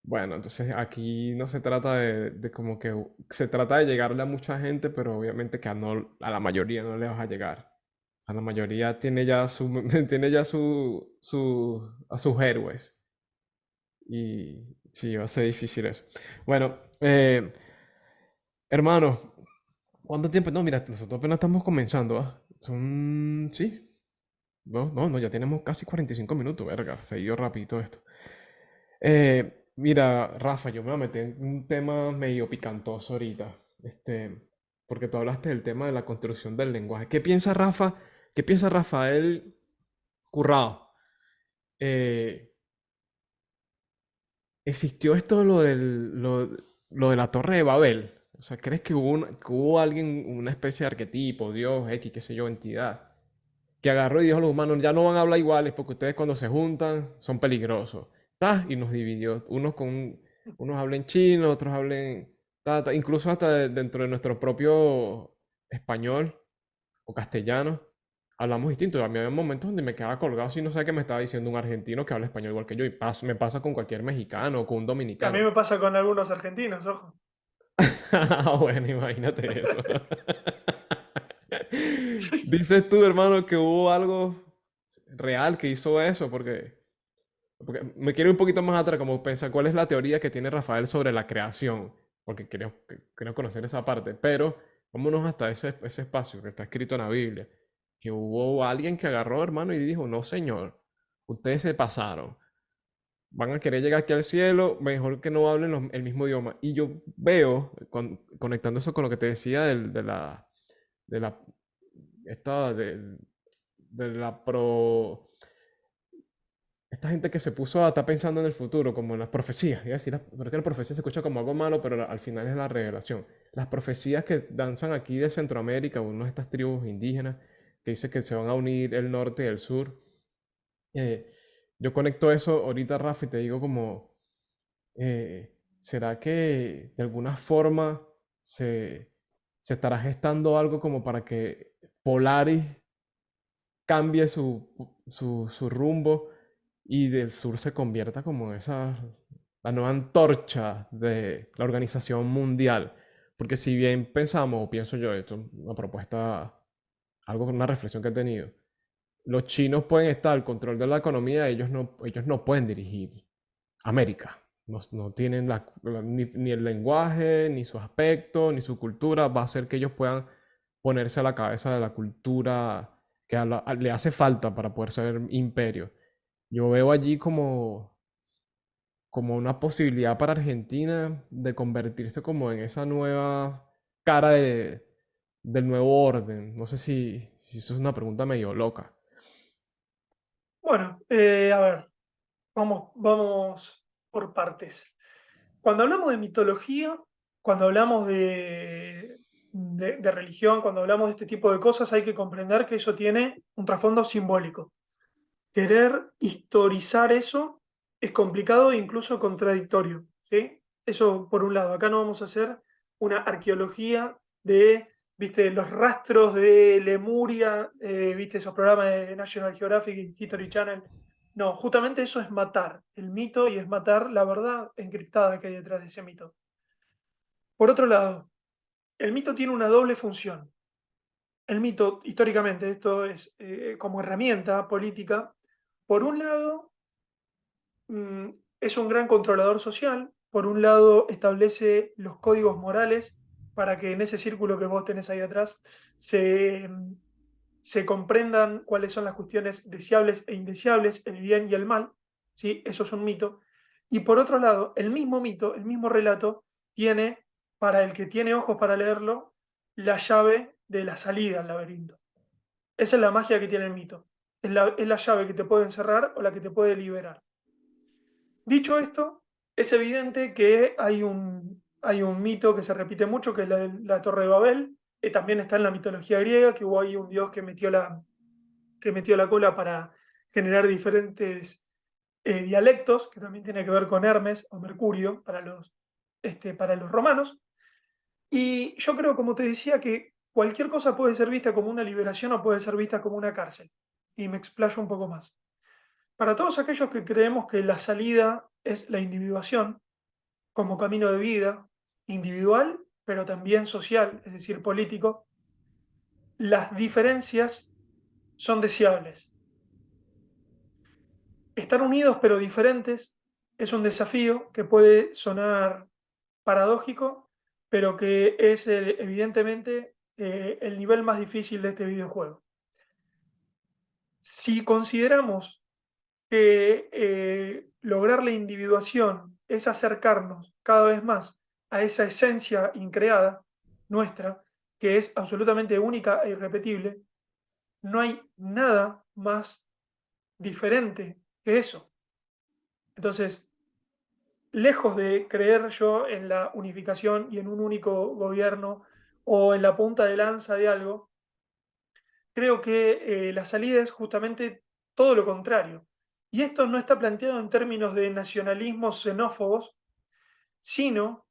bueno, entonces aquí no se trata de como que, se trata de llegarle a mucha gente, pero obviamente que a la mayoría no le vas a llegar. A la mayoría tiene ya tiene ya a sus héroes. Y sí, va a ser difícil eso. Bueno, hermano, ¿cuánto tiempo? No, mira, nosotros apenas estamos comenzando, ¿ah? Sí. No, ya tenemos casi 45 minutos, verga. Se dio rapidito esto. Mira, Rafa, yo me voy a meter en un tema medio picantoso ahorita. Porque tú hablaste del tema de la construcción del lenguaje. ¿Qué piensa Rafa? ¿Qué piensa Rafael Currao? Eh, ¿Existió esto lo de la Torre de Babel? O sea, ¿crees que que hubo alguien, una especie de arquetipo, Dios, X, qué sé yo, entidad, que agarró y dijo a los humanos, ya no van a hablar iguales porque ustedes cuando se juntan son peligrosos? ¡Ta! Y nos dividió. Unos hablen chino, otros hablen... incluso hasta dentro de nuestro propio español o castellano, hablamos distinto. A mí había momentos donde me quedaba colgado si no sé qué me estaba diciendo un argentino que habla español igual que yo. Y me pasa con cualquier mexicano o con un A mí dominicano. me pasa con algunos argentinos, ojo. Bueno, imagínate eso. Dices tú, hermano, que hubo algo real que hizo eso, porque me quiero ir un poquito más atrás, como pensar cuál es la teoría que tiene Rafael sobre la creación, porque quiero conocer esa parte, pero vámonos hasta ese espacio que está escrito en la Biblia, que hubo alguien que agarró, hermano, y dijo, no, señor, ustedes se pasaron, van a querer llegar aquí al cielo, mejor que no hablen el mismo idioma. Y yo veo, conectando eso con lo que te decía de la, esta, de la pro esta gente que se puso a estar pensando en el futuro, como en las profecías, iba a decir, porque la profecía se escucha como algo malo, pero al final es la revelación. Las profecías que danzan aquí de Centroamérica, uno de estas tribus indígenas, que dice que se van a unir el norte y el sur. eh, yo conecto eso ahorita, Rafa, y te digo como, ¿será que de alguna forma se estará gestando algo como para que Polaris cambie su rumbo y del sur se convierta como la nueva antorcha de la organización mundial? Porque si bien pensamos, o pienso yo, esto es una propuesta, una reflexión que he tenido, los chinos pueden estar al control de la economía, ellos no pueden dirigir América. No tienen ni el lenguaje, ni su aspecto, ni su cultura. Va a hacer que ellos puedan ponerse a la cabeza de la cultura que le hace falta para poder ser imperio. Yo veo allí como una posibilidad para Argentina de convertirse como en esa nueva cara del nuevo orden. No sé si eso es una pregunta medio loca. Bueno, a ver, vamos por partes. Cuando hablamos de mitología, cuando hablamos de religión, cuando hablamos de este tipo de cosas, hay que comprender que eso tiene un trasfondo simbólico. Querer historizar eso es complicado e incluso contradictorio, ¿sí? Eso por un lado. Acá no vamos a hacer una arqueología de, viste, los rastros de Lemuria, viste, esos programas de National Geographic y History Channel. No, justamente eso es matar el mito y es matar la verdad encriptada que hay detrás de ese mito. Por otro lado, el mito tiene una doble función. El mito, históricamente, esto es como herramienta política, por un lado, es un gran controlador social. Por un lado, establece los códigos morales para que en ese círculo que vos tenés ahí atrás se comprendan cuáles son las cuestiones deseables e indeseables, el bien y el mal. ¿Sí? Eso es un mito. Y por otro lado, el mismo mito, el mismo relato, tiene, para el que tiene ojos para leerlo, la llave de la salida al laberinto. Esa es la magia que tiene el mito. Es la llave que te puede encerrar o la que te puede liberar. Dicho esto, es evidente que hay un mito que se repite mucho, que es la Torre de Babel. También está en la mitología griega, que hubo ahí un dios que metió la cola para generar diferentes dialectos, que también tiene que ver con Hermes o Mercurio para los romanos. Y yo creo, como te decía, que cualquier cosa puede ser vista como una liberación o puede ser vista como una cárcel. Y me explayo un poco más. Para todos aquellos que creemos que la salida es la individuación como camino de vida, individual, pero también social, es decir, político, las diferencias son deseables. Estar unidos pero diferentes es un desafío que puede sonar paradójico, pero que es evidentemente el nivel más difícil de este videojuego. Si consideramos que lograr la individuación es acercarnos cada vez más a esa esencia increada nuestra, que es absolutamente única e irrepetible, no hay nada más diferente que eso. Entonces, lejos de creer yo en la unificación y en un único gobierno o en la punta de lanza de algo, creo que la salida es justamente todo lo contrario. Y esto no está planteado en términos de nacionalismos xenófobos, sino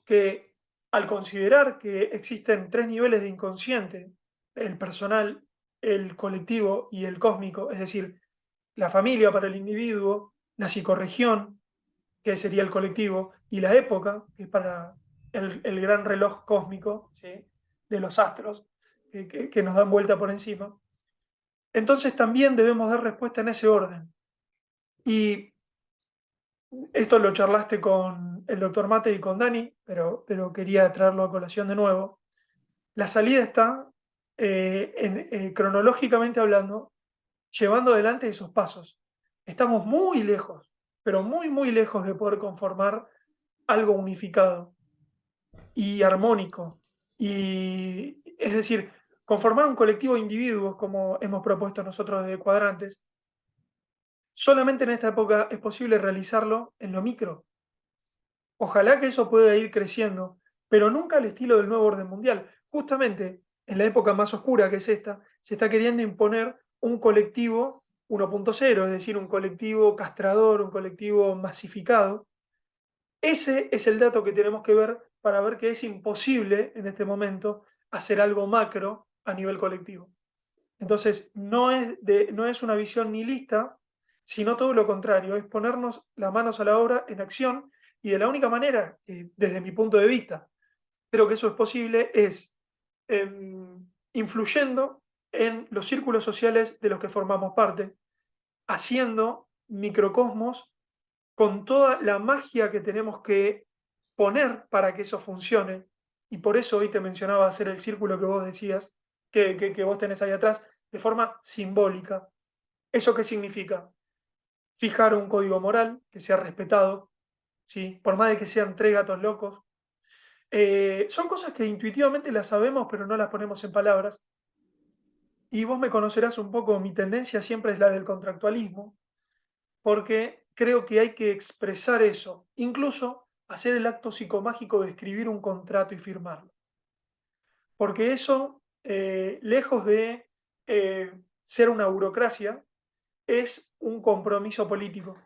que al considerar que existen tres niveles de inconsciente, el personal, el colectivo y el cósmico, es decir, la familia para el individuo, la psicorregión, que sería el colectivo, y la época, que es para el gran reloj cósmico, ¿sí? De los astros, que nos dan vuelta por encima. Entonces también debemos dar respuesta en ese orden. Y esto lo charlaste con el doctor Mate y con Dani, pero quería traerlo a colación de nuevo. La salida está, cronológicamente hablando, llevando adelante esos pasos. Estamos muy lejos, pero muy, muy lejos de poder conformar algo unificado y armónico. Y es decir, conformar un colectivo de individuos, como hemos propuesto nosotros desde Cuadrantes, solamente en esta época es posible realizarlo en lo micro. Ojalá que eso pueda ir creciendo, pero nunca al estilo del nuevo orden mundial. Justamente en la época más oscura que es esta, se está queriendo imponer un colectivo 1.0, es decir, un colectivo castrador, un colectivo masificado. Ese es el dato que tenemos que ver para ver que es imposible en este momento hacer algo macro a nivel colectivo. Entonces, no es una visión nihilista, sino todo lo contrario, es ponernos las manos a la obra en acción y de la única manera, desde mi punto de vista, creo que eso es posible, es influyendo en los círculos sociales de los que formamos parte, haciendo microcosmos con toda la magia que tenemos que poner para que eso funcione. Y por eso hoy te mencionaba hacer el círculo que vos decías, que vos tenés ahí atrás, de forma simbólica. ¿Eso qué significa? Fijar un código moral que sea respetado, ¿sí? Por más de que sean tres gatos locos. Son cosas que intuitivamente las sabemos, pero no las ponemos en palabras. Y vos me conocerás un poco, mi tendencia siempre es la del contractualismo, porque creo que hay que expresar eso, incluso hacer el acto psicomágico de escribir un contrato y firmarlo. Porque eso, lejos de ser una burocracia, es un compromiso político.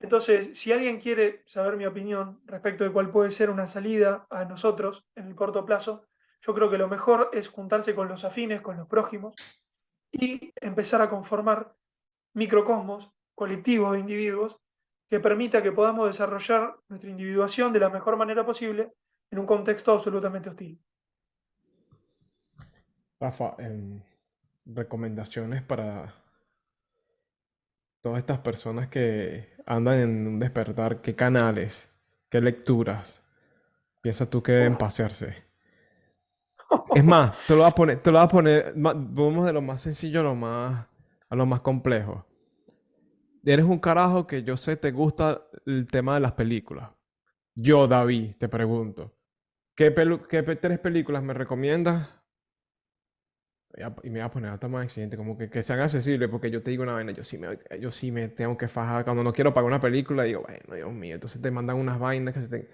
Entonces, si alguien quiere saber mi opinión respecto de cuál puede ser una salida a nosotros en el corto plazo, yo creo que lo mejor es juntarse con los afines, con los prójimos, y empezar a conformar microcosmos, colectivos de individuos, que permita que podamos desarrollar nuestra individuación de la mejor manera posible en un contexto absolutamente hostil. Rafa, recomendaciones para todas estas personas que andan en un despertar, ¿qué canales, qué lecturas piensas tú que deben Uf. pasearse? Es más, te lo voy a poner, vamos de lo más sencillo a lo más complejo. Eres un carajo que yo sé te gusta el tema de las películas. Yo, David, te pregunto, ¿tres películas me recomiendas? Y me voy a poner hasta más exigente, como que sean accesibles, porque yo te digo una vaina, yo sí me tengo que fajar. Cuando no quiero pagar una película, digo, bueno, Dios mío, entonces te mandan unas vainas que se te...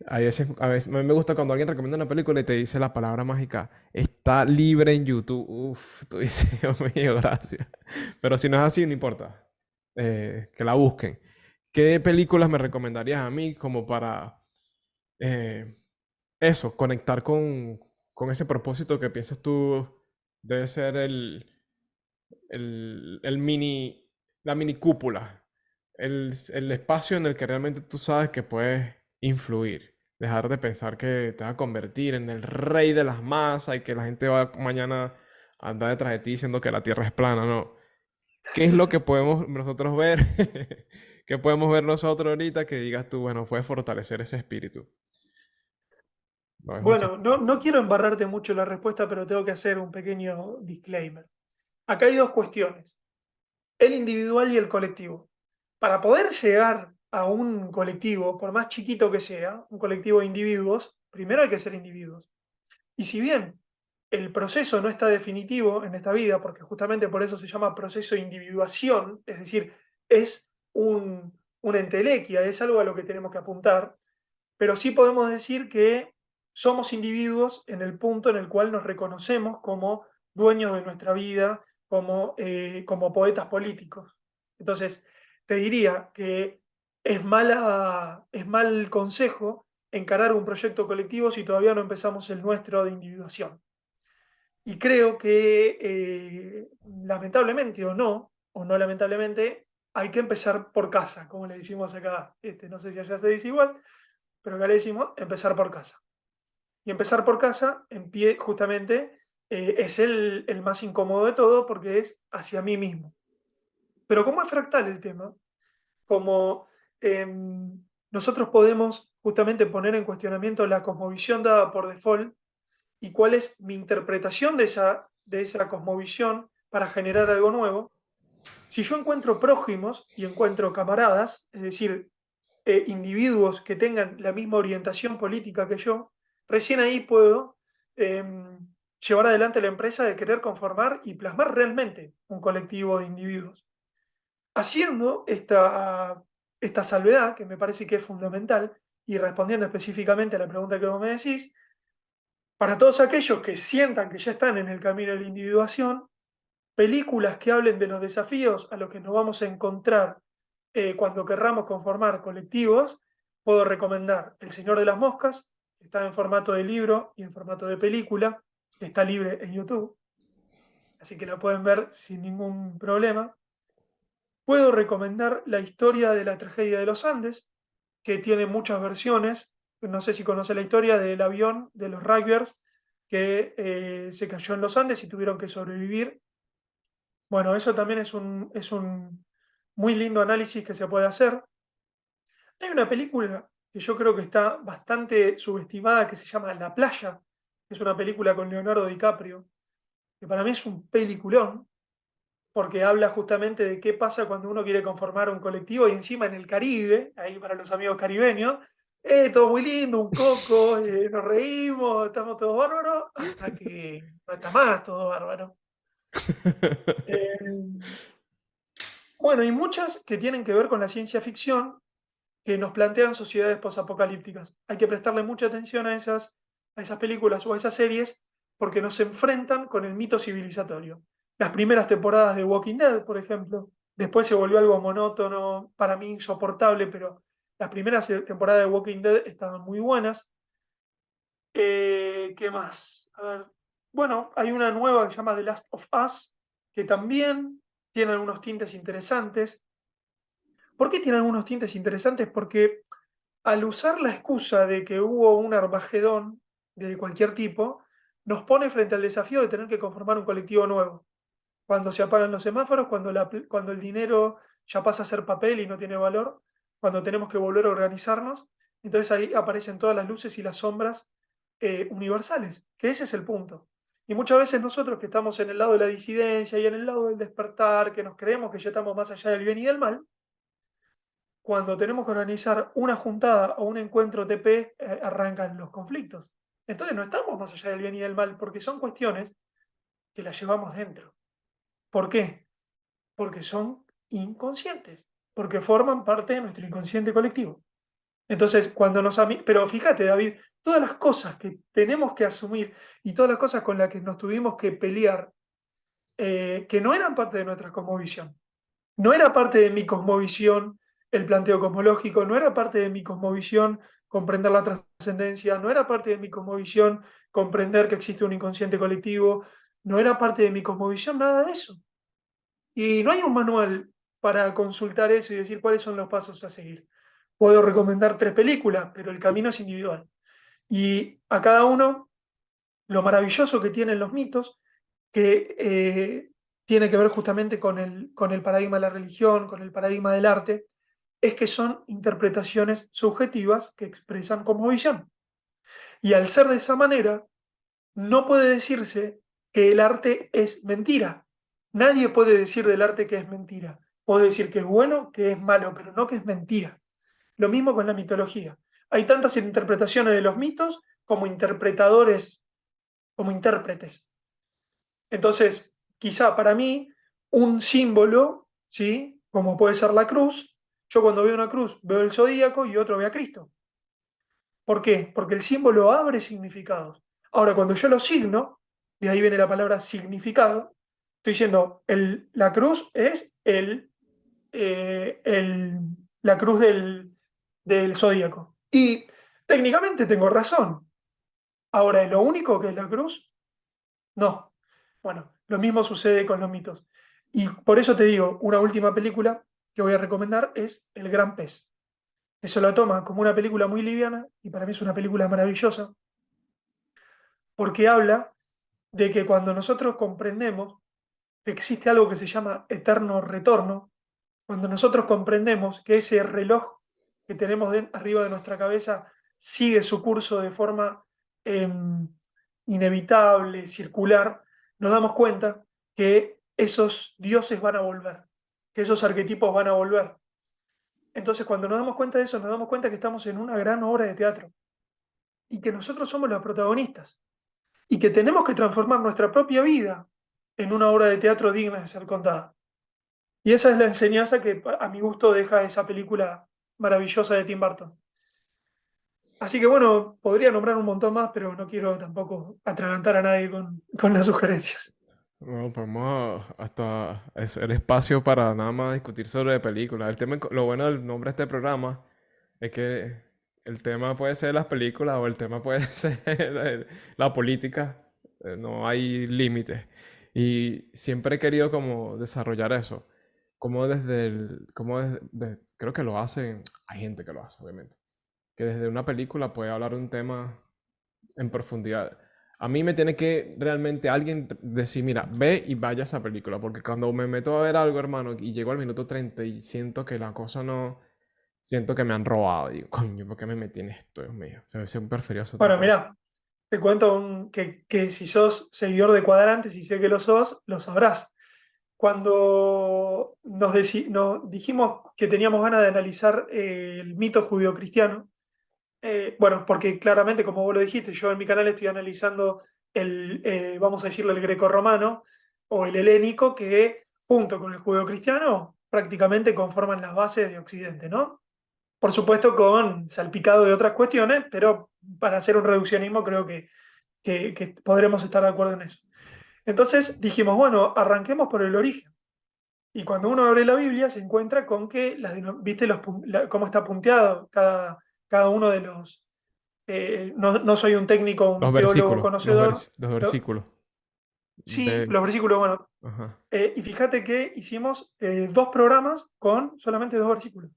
a mí me gusta cuando alguien recomienda una película y te dice la palabra mágica, está libre en YouTube. Uf, tú dices, Dios mío, gracias. Pero si no es así, no importa. Que la busquen. ¿Qué películas me recomendarías a mí como para eh, eso, conectar con ese propósito que piensas tú debe ser el mini, la mini cúpula, el espacio en el que realmente tú sabes que puedes influir, dejar de pensar que te vas a convertir en el rey de las masas y que la gente va mañana a andar detrás de ti diciendo que la tierra es plana, no. ¿Qué es lo que podemos nosotros ver? ¿Qué podemos ver nosotros ahorita que digas tú, bueno, puedes fortalecer ese espíritu? Lo dejo así. Bueno, no quiero embarrarte mucho la respuesta, pero tengo que hacer un pequeño disclaimer. Acá hay dos cuestiones, el individual y el colectivo. Para poder llegar a un colectivo, por más chiquito que sea, un colectivo de individuos, primero hay que ser individuos. Y si bien el proceso no está definitivo en esta vida, porque justamente por eso se llama proceso de individuación, es decir, es una entelequia, es algo a lo que tenemos que apuntar, pero sí podemos decir que somos individuos en el punto en el cual nos reconocemos como dueños de nuestra vida, como poetas políticos. Entonces, te diría que es mal consejo encarar un proyecto colectivo si todavía no empezamos el nuestro de individuación. Y creo que lamentablemente o no lamentablemente, hay que empezar por casa, como le decimos acá. No sé si allá se dice igual, pero acá le decimos empezar por casa. Y empezar por casa, justamente, es el más incómodo de todo porque es hacia mí mismo. Pero como es fractal el tema, como nosotros podemos justamente poner en cuestionamiento la cosmovisión dada por default y cuál es mi interpretación de esa cosmovisión para generar algo nuevo. Si yo encuentro prójimos y encuentro camaradas, es decir, individuos que tengan la misma orientación política que yo, recién ahí puedo eh, llevar adelante la empresa de querer conformar y plasmar realmente un colectivo de individuos. Haciendo esta salvedad, que me parece que es fundamental, y respondiendo específicamente a la pregunta que vos me decís, para todos aquellos que sientan que ya están en el camino de la individuación, películas que hablen de los desafíos a los que nos vamos a encontrar cuando querramos conformar colectivos, puedo recomendar El Señor de las Moscas, que está en formato de libro y en formato de película, que está libre en YouTube, así que la pueden ver sin ningún problema. Puedo recomendar La Historia de la Tragedia de los Andes, que tiene muchas versiones. No sé si conoce la historia del avión de los rugbyers que se cayó en los Andes y tuvieron que sobrevivir. Bueno, eso también es un muy lindo análisis que se puede hacer. Hay una película que yo creo que está bastante subestimada que se llama La Playa, que es una película con Leonardo DiCaprio, que para mí es un peliculón, porque habla justamente de qué pasa cuando uno quiere conformar un colectivo y encima en el Caribe, ahí para los amigos caribeños, todo muy lindo, un coco, nos reímos, estamos todos bárbaros, hasta que no está más todo bárbaro. Eh, bueno, y muchas que tienen que ver con la ciencia ficción, que nos plantean sociedades posapocalípticas. Hay que prestarle mucha atención a esas películas o a esas series porque nos enfrentan con el mito civilizatorio. Las primeras temporadas de Walking Dead, por ejemplo, Después se volvió algo monótono, para mí insoportable, pero las primeras temporadas de Walking Dead estaban muy buenas. ¿Qué más? A ver. Bueno, hay una nueva que se llama The Last of Us, que también tiene algunos tintes interesantes. ¿Por qué tiene algunos tintes interesantes? Porque al usar la excusa de que hubo un Armagedón de cualquier tipo, nos pone frente al desafío de tener que conformar un colectivo nuevo. Cuando se apagan los semáforos, cuando el dinero ya pasa a ser papel y no tiene valor, cuando tenemos que volver a organizarnos, entonces ahí aparecen todas las luces y las sombras universales, que ese es el punto. Y muchas veces nosotros que estamos en el lado de la disidencia y en el lado del despertar, que nos creemos que ya estamos más allá del bien y del mal, cuando tenemos que organizar una juntada o un encuentro TP, arrancan los conflictos. Entonces no estamos más allá del bien y del mal, porque son cuestiones que las llevamos dentro. ¿Por qué? Porque son inconscientes, porque forman parte de nuestro inconsciente colectivo. Entonces, pero fíjate, David, todas las cosas que tenemos que asumir y todas las cosas con las que nos tuvimos que pelear, que no eran parte de nuestra cosmovisión. No era parte de mi cosmovisión el planteo cosmológico, no era parte de mi cosmovisión comprender la trascendencia, no era parte de mi cosmovisión comprender que existe un inconsciente colectivo, no era parte de mi cosmovisión nada de eso. Y no hay un manual para consultar eso y decir cuáles son los pasos a seguir. Puedo recomendar 3 películas, pero el camino es individual. Y a cada uno, lo maravilloso que tienen los mitos, que tiene que ver justamente con el paradigma de la religión, con el paradigma del arte, es que son interpretaciones subjetivas que expresan cosmovisión. Y al ser de esa manera, no puede decirse que el arte es mentira. Nadie puede decir del arte que es mentira. Puede decir que es bueno, que es malo, pero no que es mentira. Lo mismo con la mitología. Hay tantas interpretaciones de los mitos como interpretadores, como intérpretes. Entonces, quizá para mí, un símbolo, ¿sí? Como puede ser la cruz, yo cuando veo una cruz veo el zodíaco y otro ve a Cristo. ¿Por qué? Porque el símbolo abre significados. Ahora, cuando yo lo signo, de ahí viene la palabra significado, estoy diciendo, la cruz es la cruz del zodíaco. Y técnicamente tengo razón. Ahora, ¿es lo único que es la cruz? No. Bueno, lo mismo sucede con los mitos. Y por eso te digo, una última película que voy a recomendar es El Gran Pez. Eso lo toma como una película muy liviana y para mí es una película maravillosa porque habla de que cuando nosotros comprendemos que existe algo que se llama eterno retorno, cuando nosotros comprendemos que ese reloj que tenemos arriba de nuestra cabeza sigue su curso de forma em, inevitable, circular, nos damos cuenta que esos dioses van a volver, que esos arquetipos van a volver. Entonces, cuando nos damos cuenta de eso, nos damos cuenta que estamos en una gran obra de teatro y que nosotros somos los protagonistas y que tenemos que transformar nuestra propia vida en una obra de teatro digna de ser contada. Y esa es la enseñanza que a mi gusto deja esa película maravillosa de Tim Burton. Así que bueno, podría nombrar un montón más, pero no quiero tampoco atragantar a nadie con las sugerencias. Bueno, podemos hasta hacer espacio para nada más discutir sobre películas. Lo bueno del nombre de este programa es que el tema puede ser las películas o el tema puede ser la política. No hay límites. Y siempre he querido como desarrollar eso. Creo que lo hacen, hay gente que lo hace, obviamente. Que desde una película puede hablar de un tema en profundidad. A mí me tiene que realmente alguien decir, mira, ve y vaya a esa película, porque cuando me meto a ver algo, hermano, y llego al minuto 30 y siento que la cosa no, siento que me han robado, digo, coño, ¿por qué me metí en esto, Dios mío? Se me hubiese preferido hacer otra Bueno, cosa. mira, te cuento que si sos seguidor de Cuadrantes, y sé que lo sos, lo sabrás. Cuando nos dijimos que teníamos ganas de analizar el mito judio-cristiano, bueno, porque claramente, como vos lo dijiste, yo en mi canal estoy analizando vamos a decirlo, el grecorromano o el helénico, que junto con el judeocristiano prácticamente conforman las bases de Occidente, ¿no? Por supuesto con salpicado de otras cuestiones, pero para hacer un reduccionismo creo que podremos estar de acuerdo en eso. Entonces dijimos, bueno, arranquemos por el origen. Y cuando uno abre la Biblia se encuentra con que, ¿viste cómo está punteado cada uno de los... no soy un técnico, Los un teólogo versículos, conocedor. los lo- versículos sí, de... los versículos, bueno. Ajá. Y fíjate que hicimos 2 programas con solamente 2 versículos.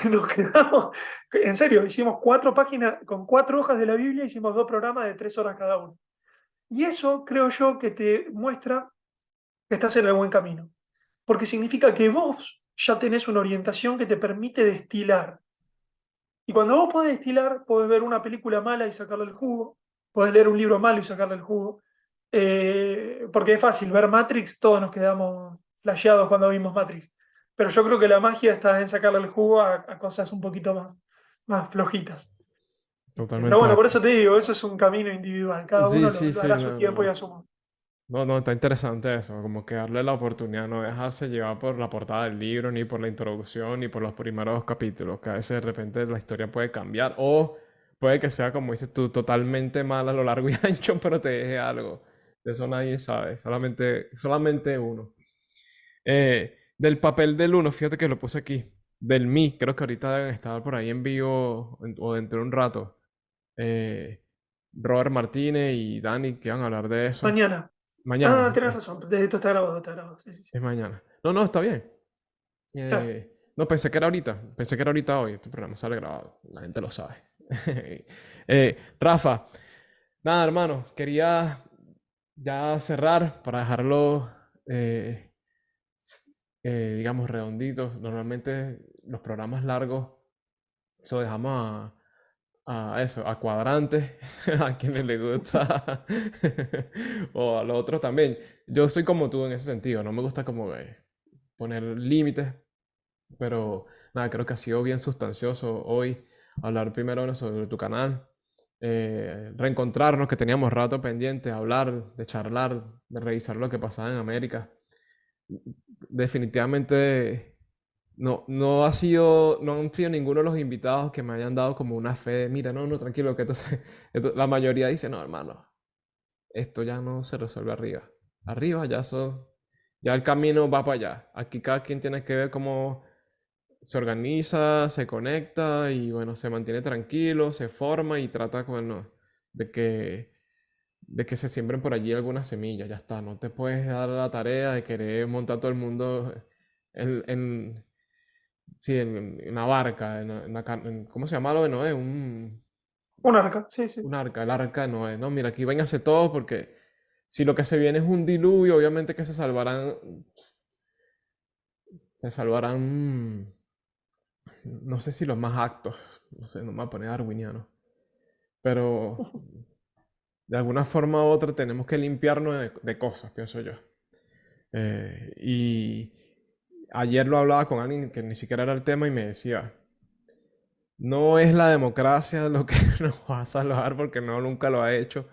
Nos quedamos, en serio, hicimos 4 páginas, con 4 hojas de la Biblia, hicimos 2 programas de 3 horas cada uno. Y eso creo yo que te muestra que estás en el buen camino, porque significa que vos ya tenés una orientación que te permite destilar. Y cuando vos podés destilar, podés ver una película mala y sacarle el jugo, podés leer un libro malo y sacarle el jugo. Porque es fácil, ver Matrix, todos nos quedamos flasheados cuando vimos Matrix. Pero yo creo que la magia está en sacarle el jugo a cosas un poquito más flojitas. Pero Totalmente de bueno, por eso acuerdo. te digo, eso es un camino individual. Cada Sí, uno sí, lo sí, hará a su no, tiempo y no. a su modo. No, no, está interesante eso, como que darle la oportunidad, no dejarse llevar por la portada del libro, ni por la introducción, ni por los primeros capítulos, que a veces de repente la historia puede cambiar, o puede que sea, como dices tú, totalmente mal a lo largo y ancho, pero te deje algo. De eso nadie sabe, solamente uno. Del papel del uno, fíjate que lo puse aquí. Del mí, creo que ahorita deben estar por ahí en vivo o dentro de un rato. Eh, Robert Martínez y Dani que van a hablar de eso. Mañana. Ah, Mañana, tenés razón. De esto está grabado, está grabado. Sí, sí, sí. es mañana. No, no, está bien. Claro. No, pensé que era ahorita hoy. Este programa sale grabado, la gente lo sabe. Rafa, nada, hermano, quería ya cerrar para dejarlo, digamos, redonditos. Normalmente los programas largos, eso dejamos a cuadrantes, a quienes les gusta, o a los otros también. Yo soy como tú en ese sentido, no me gusta como poner límites, pero nada, creo que ha sido bien sustancioso hoy hablar primero bueno, sobre tu canal, reencontrarnos que teníamos rato pendiente, hablar, de charlar, de revisar lo que pasaba en América. Definitivamente no han sido ninguno de los invitados que me hayan dado como una fe de, mira, no, no, tranquilo, que la mayoría dice, no, hermano, esto ya no se resuelve arriba. Arriba ya el camino va para allá. Aquí cada quien tiene que ver cómo se organiza, se conecta y bueno, se mantiene tranquilo, se forma y trata, bueno, de que, de que se siembren por allí algunas semillas, ya está. No te puedes dar la tarea de querer montar todo el mundo en, en, sí, en una barca, ¿cómo se llama lo de Noé? Un arca, sí, sí. Un arca, el arca de Noé. No, mira, aquí vénganse todos porque si lo que se viene es un diluvio, obviamente que se salvarán, no sé si los más actos, no sé, no me voy a poner darwiniano, pero de alguna forma u otra tenemos que limpiarnos de cosas, pienso yo. Y ayer lo hablaba con alguien que ni siquiera era el tema y me decía, no es la democracia lo que nos va a salvar porque no, nunca lo ha hecho.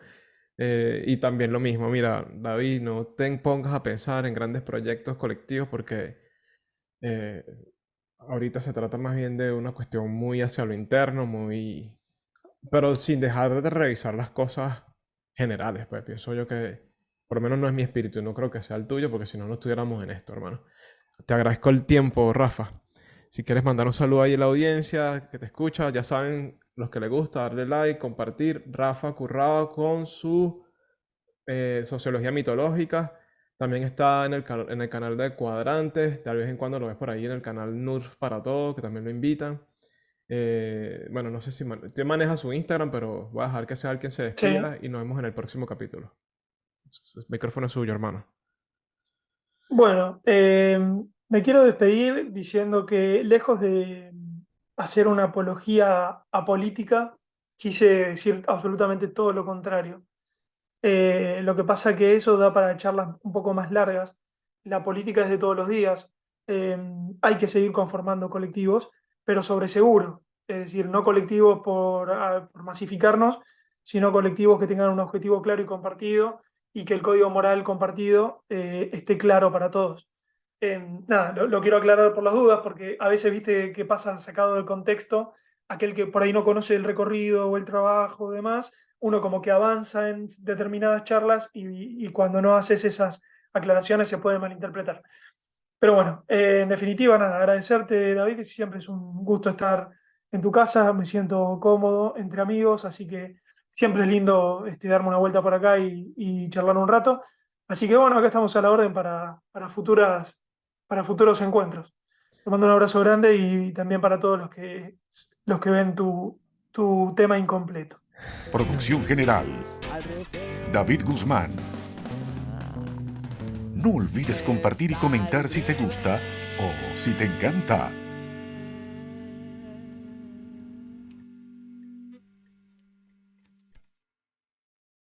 Y también lo mismo, mira, David, no te pongas a pensar en grandes proyectos colectivos porque eh, ahorita se trata más bien de una cuestión muy hacia lo interno, pero sin dejar de revisar las cosas generales, pues pienso yo que por lo menos no es mi espíritu y no creo que sea el tuyo porque si no, no estuviéramos en esto, hermano. Te agradezco el tiempo, Rafa. Si quieres mandar un saludo ahí a la audiencia que te escucha, ya saben, los que les gusta, darle like, compartir. Rafa Currado con su Sociología Mitológica. También está en el canal de Cuadrantes. De vez en cuando lo ves por ahí en el canal Nerf para Todo, que también lo invitan. Bueno, no sé si usted maneja su Instagram, pero voy a dejar que sea el quien se Sí. despida y nos vemos en el próximo capítulo. El micrófono es suyo, hermano. Bueno, me quiero despedir diciendo que lejos de hacer una apología apolítica, quise decir absolutamente todo lo contrario. Lo que pasa que eso da para charlas un poco más largas. La política es de todos los días. Eh, Hay que seguir conformando colectivos, pero sobre seguro. Es decir, no colectivos por masificarnos, sino colectivos que tengan un objetivo claro y compartido y que el código moral compartido esté claro para todos. Nada, lo quiero aclarar por las dudas, porque a veces viste que pasa sacado del contexto aquel que por ahí no conoce el recorrido o el trabajo o demás, uno como que avanza en determinadas charlas y cuando no haces esas aclaraciones se puede malinterpretar. Pero bueno, en definitiva, nada, agradecerte, David, que siempre es un gusto estar en tu casa, me siento cómodo entre amigos, así que siempre es lindo darme una vuelta por acá y charlar un rato. Así que bueno, acá estamos a la orden para futuros encuentros. Te mando un abrazo grande y también para todos los que ven tu tema incompleto. Producción general, David Guzmán. No olvides compartir y comentar si te gusta o si te encanta.